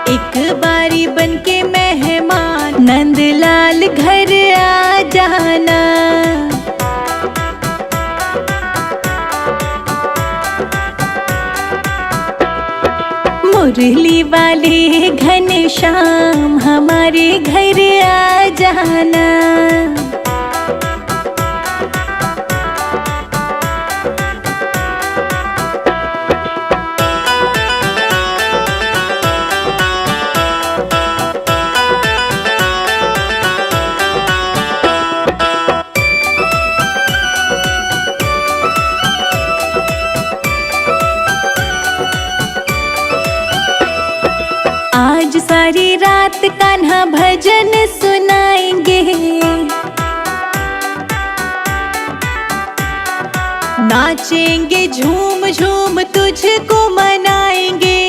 A: एक बारी बनके मेहमान नंदलाल घर आ जाना। मुरली वाले घनश्याम हमारे घर आ जाना। आज सारी रात कान्हा भजन सुनाएंगे। नाचेंगे झूम झूम तुझको मनाएंगे।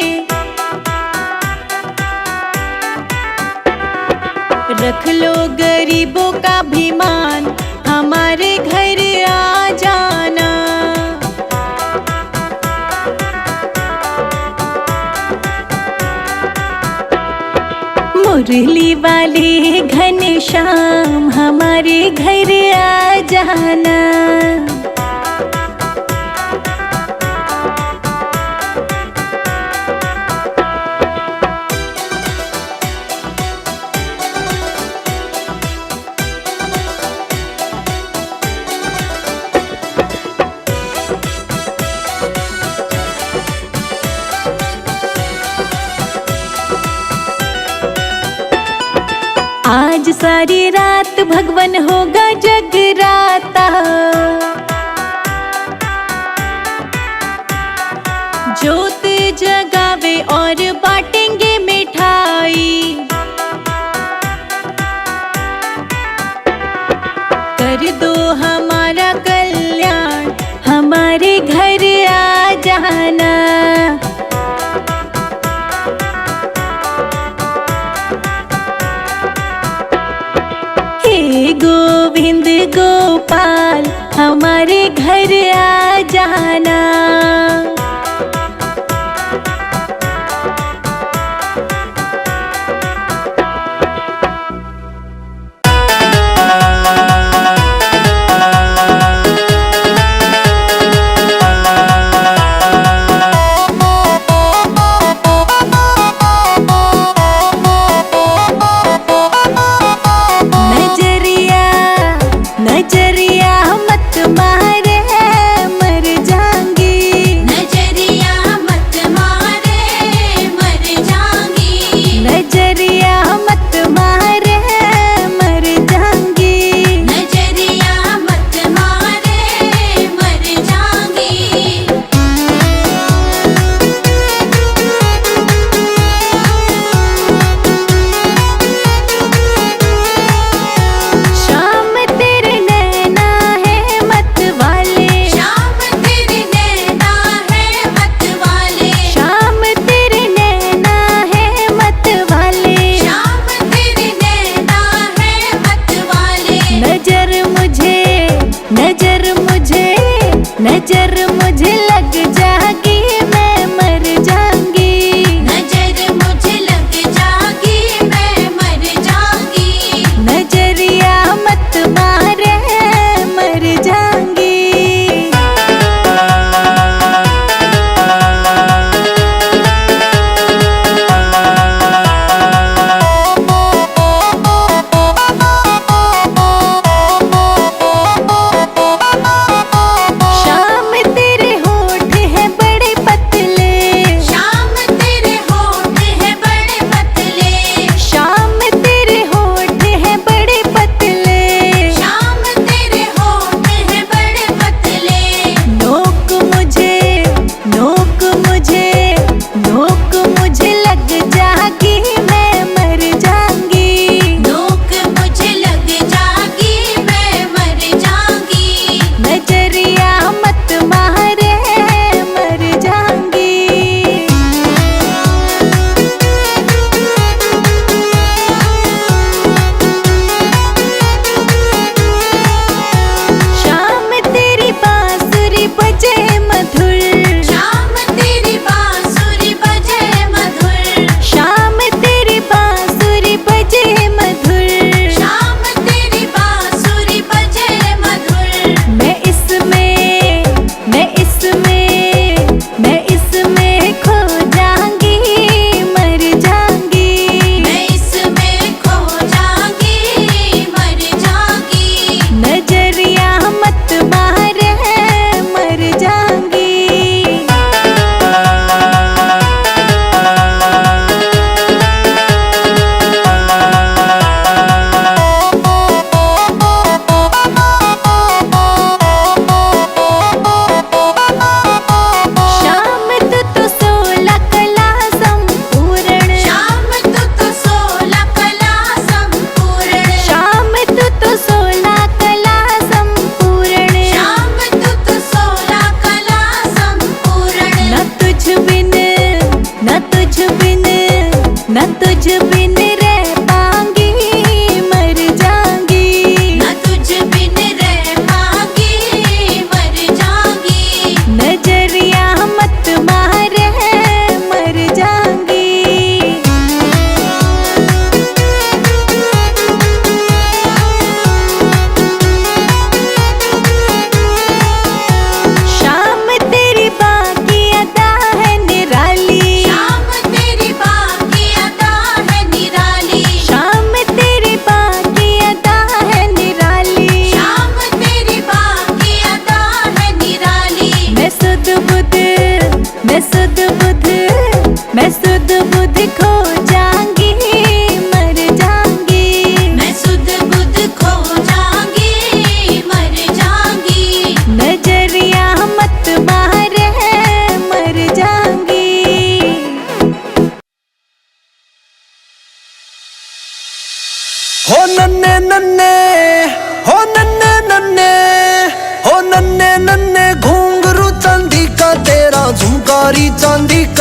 A: रख लो गरीबों का भी मान हमारे घर आ मुरली वाले घनश्याम हमारे घर आ जाना। आज सारी रात भगवन होगा जगराता, ज्योत जगावे और बांटेंगे मिठाई। कर दो हमारा कल्याण, हमारे घर आ जाना। गोविंद गोपाल हमारे घर आ जाना। नजरिया मत मारे, मर जाएंगे।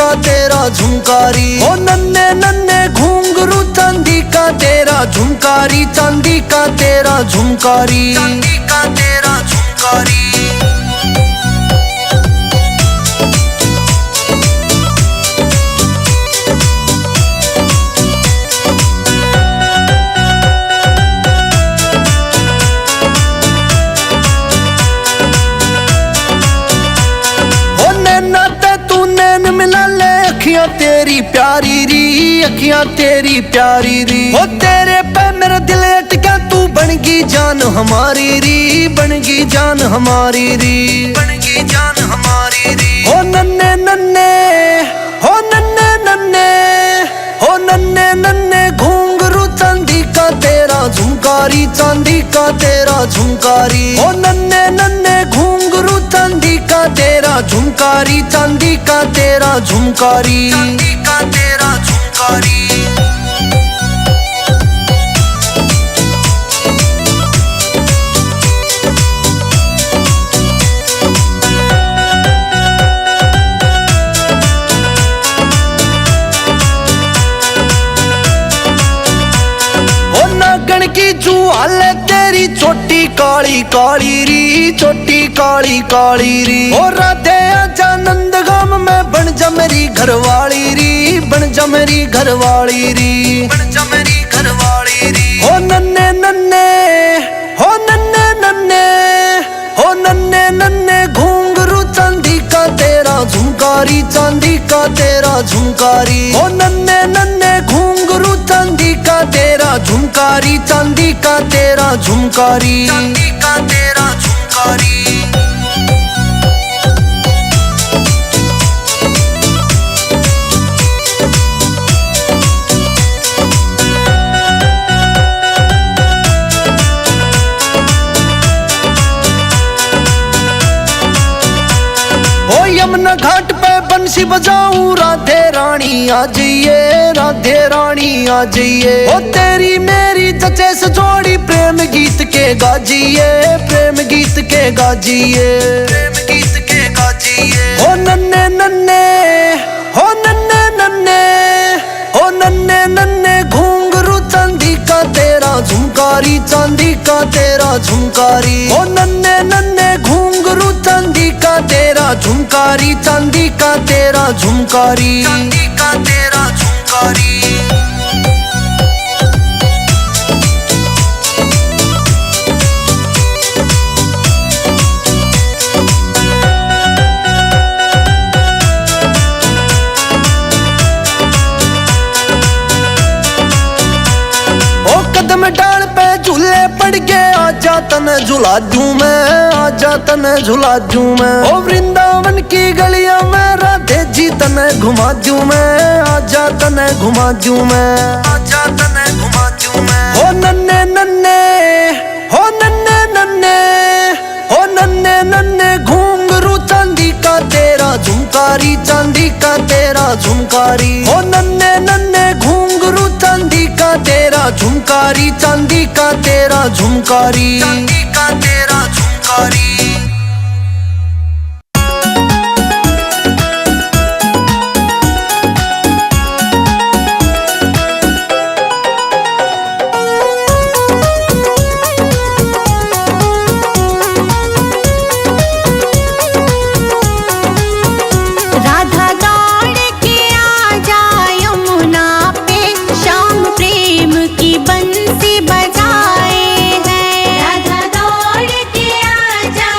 C: का तेरा झुमकारी। ओ नन्हे नन्हे घुंघरू चांदी का तेरा झुमकारी, चांदी का तेरा झुमकारी, चांदी का तेरा झुमकारी। अखियां तेरी प्यारी री, अखियां तेरी प्यारी री। ओ तेरे पे मेरा दिल अटका, तू बनगी जान हमारी री, बनगी जान हमारी री, बनगी जान हमारी री। ओ नन्हे नन्हे, ओ नन्हे नन्हे, ओ नन्हे नन्हे घुंघरू चांदी का तेरा झुमकारी, चांदी का तेरा झुमकारी। ओ नन्हे नन्हे घुंघरू चांदी का तेरा झुमकारी, चांदी का तेरा झुमकारी, चांदी का तेरा झुमकारी। की जुआल तेरी छोटी काली काली री, छोटी काली काली री। ओ राधे आजा नंदगाम में बन जा मेरी घरवाली री, बन जा मेरी घरवाली री, बन जा मेरी घरवाली री। ओ नन्हे नन्हे, ओ नन्हे नन्हे, ओ नन्हे नन्हे घुंघरू चांदी का तेरा झुमकारी, चांदी का तेरा झुमकारी। ओ नन्हे नन्हे घुंघरू चांदी का तेरा झुमकारी, चांदी का तेरा झुमकारी, चांदी का तेरा झुमकारी। यमुना घाट पे बंसी बजाऊं, राधे रानी आ जाइए, राधे रानी आ जाइए। ओ तेरी मेरी जचे से जोड़ी, प्रेम गीत के गाजिए, प्रेम गीत के गाजिए, प्रेम गीत के गाजिए। ओ नन्हे नन्हे, ओ नन्हे नन्हे, ओ नन्हे नन्हे घुंघरू चांदी का तेरा झुमकारी, चांदी का तेरा झुमकारी। ओ नन्हे नन्हे घुंघरू चांदी का तेरा झुमकारी, चांदी का तेरा झुमकारी, चांदी का तेरा झुमकारी। कदम डाल पे झूले पड़ गए, आजा तने झुला दूं मैं, आजा तने झुला दूं मैं। ओ वृंदावन की गलियां में राधे जी तने घुमा दूं मैं, आजा तने घुमा दूं मैं, आजा तने घुमा दूं मैं। ओ नन्हे नन्हे, ओ नन्हे नन्हे, ओ नन्हे नन्हे घुंघरू चांदी का तेरा झुमकारी, चांदी का तेरा झुमकारी। ओ नन्हे नन्हे घुंघरू चांदी का तेरा झुमकारी, चांदी का तेरा झुमकारी, चांदी का तेरा झुमकारी।
A: राधा दौड़ के आ जा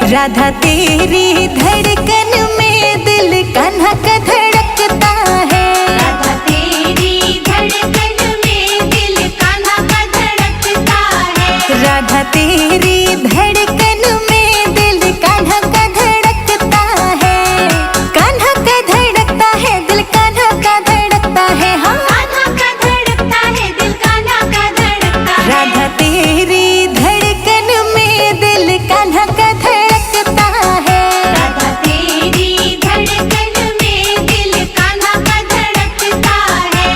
A: राधा तेरी धड़कन में दिल कान्हा का धड़कता है।
B: राधा तेरी धड़कन में दिल कान्हा का धड़कता है।
A: राधा तेरी धड़कन में दिल कान्हा का धड़कता है। कान्हा का धड़कता है दिल कान्हा का धड़कता है। हाँ
B: कान्हा का धड़कता है दिल कान्हा का धड़कता है।
A: राधा तेरी धड़कन में दिल कान्हा का धड़कता है।
B: राधा तेरी धड़कन में दिल कान्हा का धड़कता है।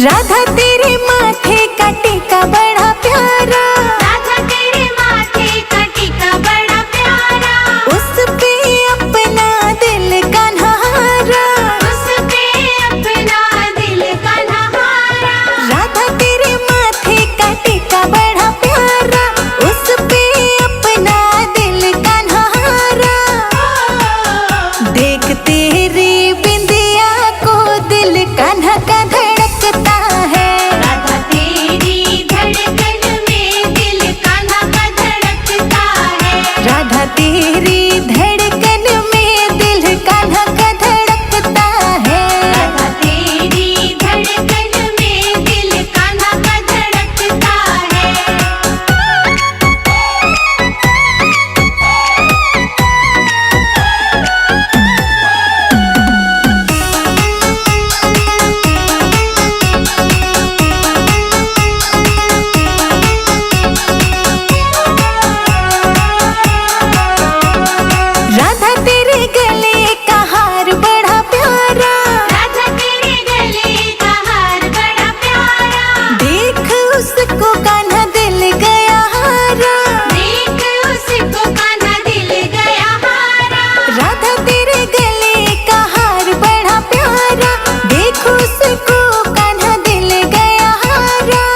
A: राधा तेरे माथे का टीका बड़ा प्यारा।
B: राधा तेरे माथे का टीका बड़ा प्यारा।
A: उस पे अपना दिल कान्हा हारा।
B: उस पे अपना दिल कान्हा हारा।
A: राधा तेरे माथे का टीका बड़ा प्यारा। उस पे अपना दिल कान्हा हारा। देख तेरी बिंदिया को दिल कान्हा का धड़कता है।
B: राधा तेरी धड़कन में दिल कान्हा का धड़कता है।
A: राधा तेरी धड़कन में दिल कान्हा का धड़कता है।
B: राधा तेरी धड़कन में दिल कान्हा का धड़कता है।
A: राधा तेरे गले का हार बड़ा प्यारा।
B: राधा तेरे गले का हार बड़ा प्यारा।
A: देख उसको कान्हा दिल गया हारा।
B: देख उसको कान्हा दिल गया हारा।
A: राधा तेरे गले का हार बड़ा प्यारा। देख उसको कान्हा दिल गया हारा।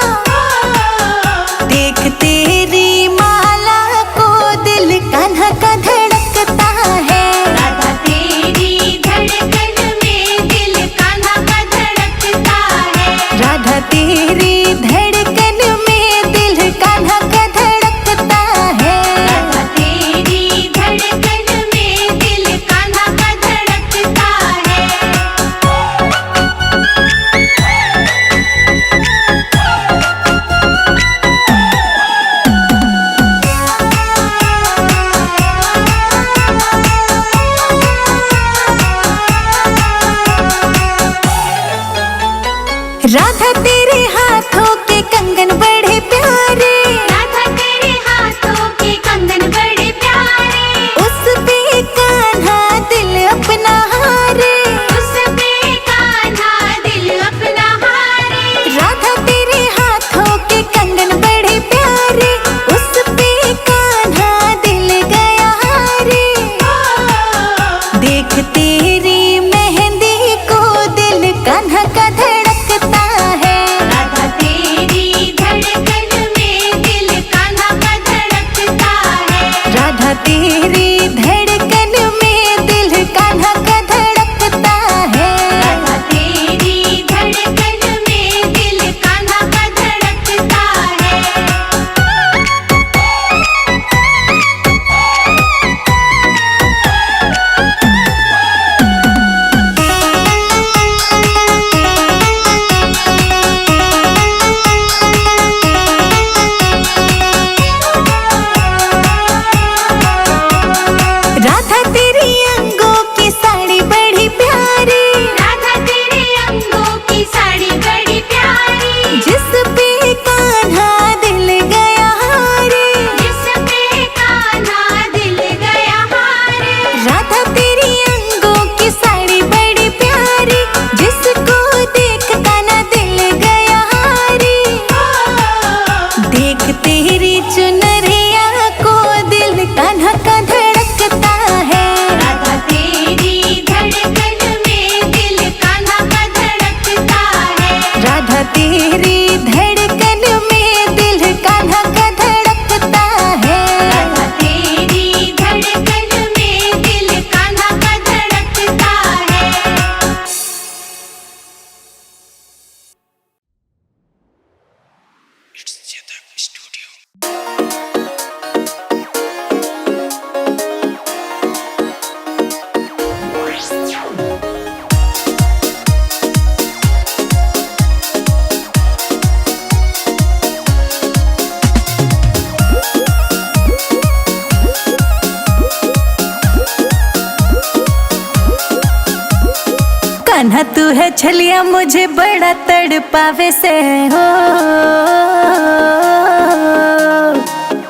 A: देख तेरी माला को दिल कान्हा का धड़कता है।
B: राधा तेरी धड़कन में दिल कान्हा का धड़कता है।
A: राधा तेरी धड़कन में दिल कान्हा का धड़कता है।
B: राधा तेरी धड़कन में दिल कान्हा का धड़कता है।
A: राधा तेरे हाथों के कंगन बड़े प्यारे।
B: राधा तेरे हाथों के कंगन बड़े प्यारे।
A: उस पे कान्हा दिल अपना हारे।
B: उस पे कान्हा दिल अपना हारे।
A: राधा तेरे हाथों के कंगन बड़े प्यारे। उस पे कान्हा दिल गया हारे। देख तेरी मेहंदी को दिल कान्हा का धड़कता है।
B: राधा तेरी धड़कन में दिल कान्हा का धड़कता है।
A: राधा तेरी धड़कन में दिल कान्हा का धड़कता है।
B: राधा तेरी धड़कन में दिल कान्हा का धड़कता है।
A: राधा तेरी अंगों की साड़ी बड़ी प्यारी।
B: राधा तेरे अंगों की साड़ी बड़ी प्यारी।
A: जिस पे कान्हा दिल गया हारे।
B: जिस पे कान्हा दिल गया हारे।
A: राधा तेरी अंगों की साड़ी बड़ी प्यारी। जिसको देख कान्हा दिल गया हारे। देख तेरी चुनरिया को दिल कान्हा का धड़कता है।
B: राधा तेरी धड़कन में दिल कान्हा का धड़कता है।
A: राधा तेरी धड़कन में दिल कान्हा कान्हा तू है छलिया मुझे बड़ा तड़पावे से हो।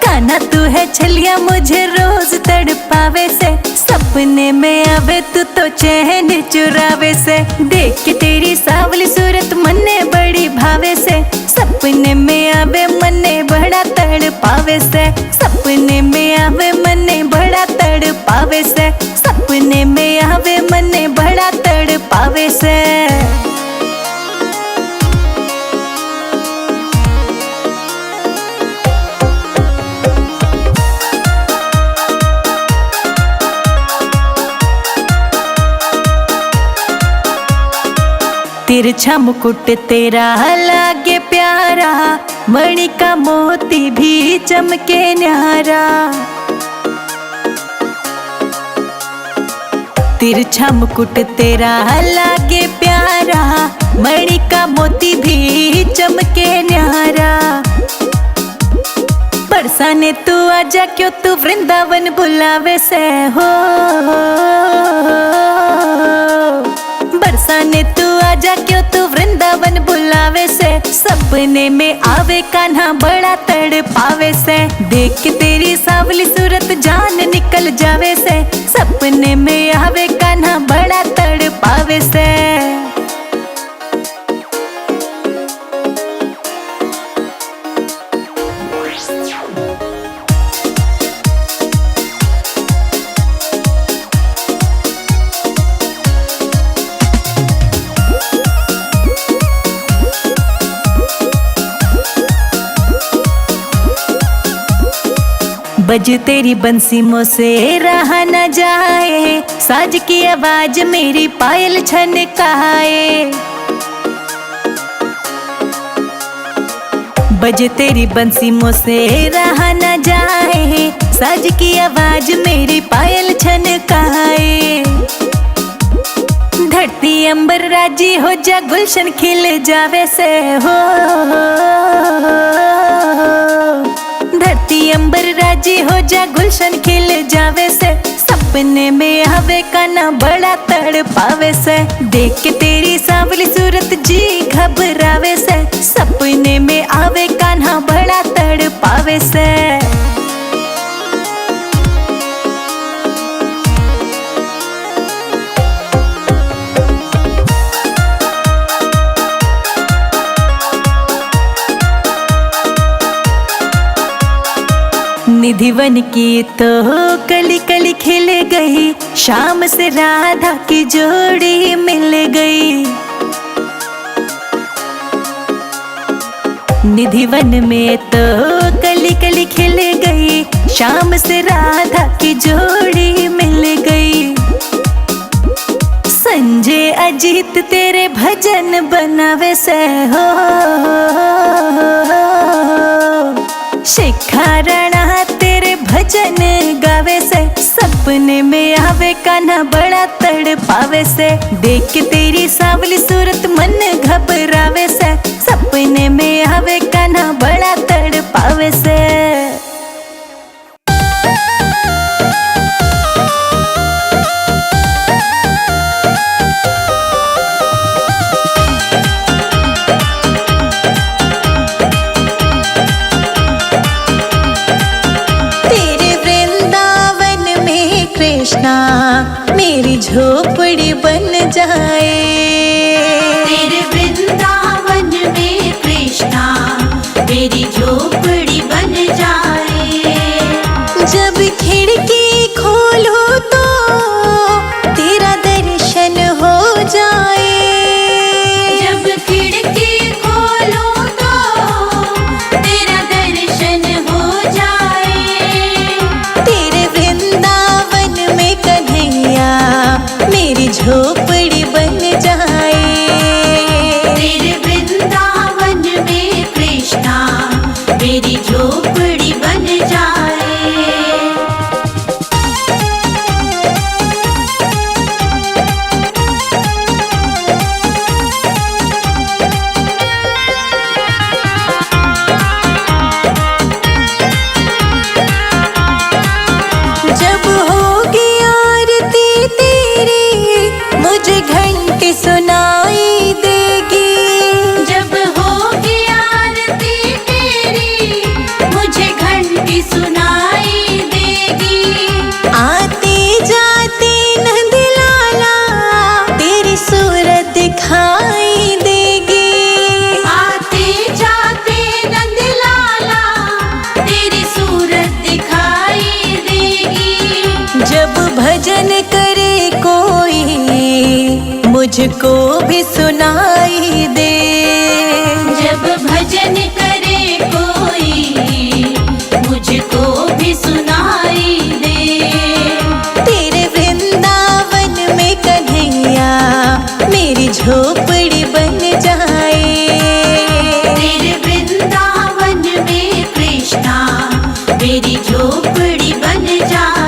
A: कान्हा तू है छलिया मुझे रोज तड़पावे से, सपने में आवे तू तो चैन चुरावे से। देख के तेरी सावली सूरत मन्ने बड़ी भावे से, सपने में आवे मन्ने बड़ा तड़पावे से। सपने में आवे मन्ने बड़ा तड़पावे से, सपने में आवे मन्ने बड़ा तड़पावे से। तिरछा मुकुट तेरा लागे प्यारा, मणि का मोती भी चमके न्यारा। तिरछा मुकुट तेरा लागे प्यारा, मणि का मोती भी चमके न्यारा। बरसाने तू आजा क्यों तू वृंदावन बुलावे से हो। बरसाने तू आजा क्यों तू वृंदावन बुलावे से, सपने में आवे कान्हा बड़ा तड़पावे से। देख के तेरी सावली सूरत जान निकल जावे से, सपने में आवे कान्हा बड़ा तड़पावे से। बज तेरी बंसी मुझसे रहा न जाए, साज की आवाज मेरी पायल छनकाए। बज तेरी बंसी मुझसे रहा न जाए, साज की आवाज मेरी पायल छनकाए। धरती अंबर राजी हो जा गुलशन खिल जावे से हो। धरती अंबर राजी हो जा गुलशन खिल जावे से, सपने में आवे कान्हा बड़ा तड़पावे से। देख के तेरी सावली सूरत जी घबरावे से, सपने में आवे कान्हा बड़ा तड़पावे से। निधिवन की तो कली कली खिल गई, शाम से राधा की जोड़ी मिल गई। निधिवन में तो कली कली खिल गई, शाम से राधा की जोड़ी मिल गई। संजय अजीत तेरे भजन बनावे से हो। शिखा राणा तेरे भजन गावे से, सपने में आवे कान्हा बड़ा तड़पावे से। देख के तेरी सावली सूरत मन घबरावे से, सपने में आवे कान्हा बड़ा तड़पावे से। मेरी झोपड़ी बन जाए।
B: तेरे वृंदावन में कृष्णा मेरी झोपड़ी बन जाए।
A: जब खिड़की खोलो तो तेरा दर्शन हो जाए।
B: जब खिड़की खोलो तो तेरा दर्शन हो जाए।
A: तेरे वृंदावन में कन्हैया मेरी झोपड़ी बन जाए।
B: तेरे वृंदावन में कृष्णा मेरी झोपड़ी बन जाए।
A: जब होगी आरती तेरी मुझे घंटी सुना मुझको भी सुनाई दे।
B: जब भजन करे कोई मुझको भी सुनाई दे।
A: तेरे वृंदावन में कन्हैया मेरी झोपड़ी बन जाए।
B: तेरे वृंदावन में कृष्णा मेरी झोपड़ी बन जाए।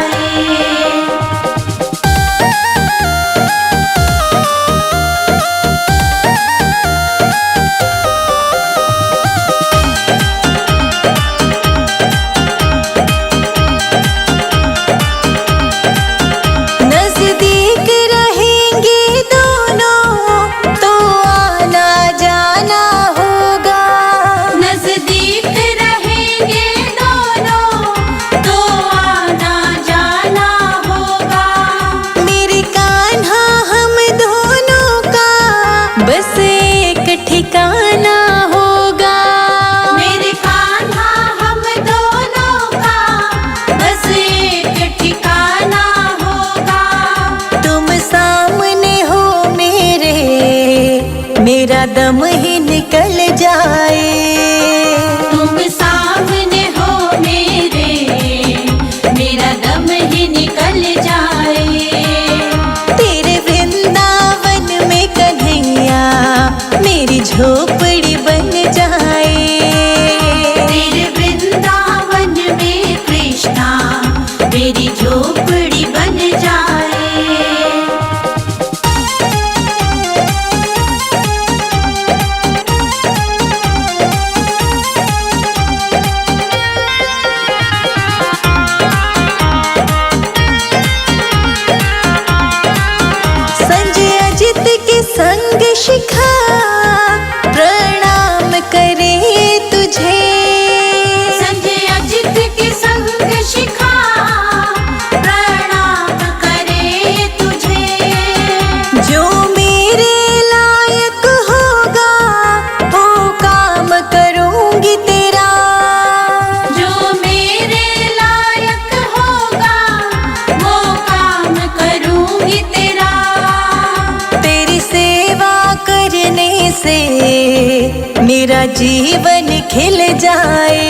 A: नजदीक रहेंगे दोनों तो आना जाना होगा।
B: नजदीक रहेंगे दोनों तो आना जाना होगा।
A: मेरे कान्हा हम दोनों का बस एक ठिकाना होगा।
B: मेरे कान्हा हम दोनों का बस एक ठिकाना होगा।
A: तुम सामने हो मेरे, मेरा दम ही निकल जाए।
B: तुम सामने हो मेरे, मेरा दम ही निकल जाए।
A: तेरे वृंदावन में कन्हैया मेरी झोपड़ी बन जाए।
B: तेरे वृंदावन में कृष्णा मेरी झोपड़ी बन जाए।
A: संजय अजित के संग शिखा प्रणाम करे तुझे।
B: संजय अजित के संग शिखा प्रणाम करे तुझे।
A: जो मेरे लायक होगा वो काम करूंगी तेरा।
B: जो मेरे लायक होगा वो काम करूंगी तेरा।
A: तेरी सेवा करने से मेरा जीवन खिल जाए।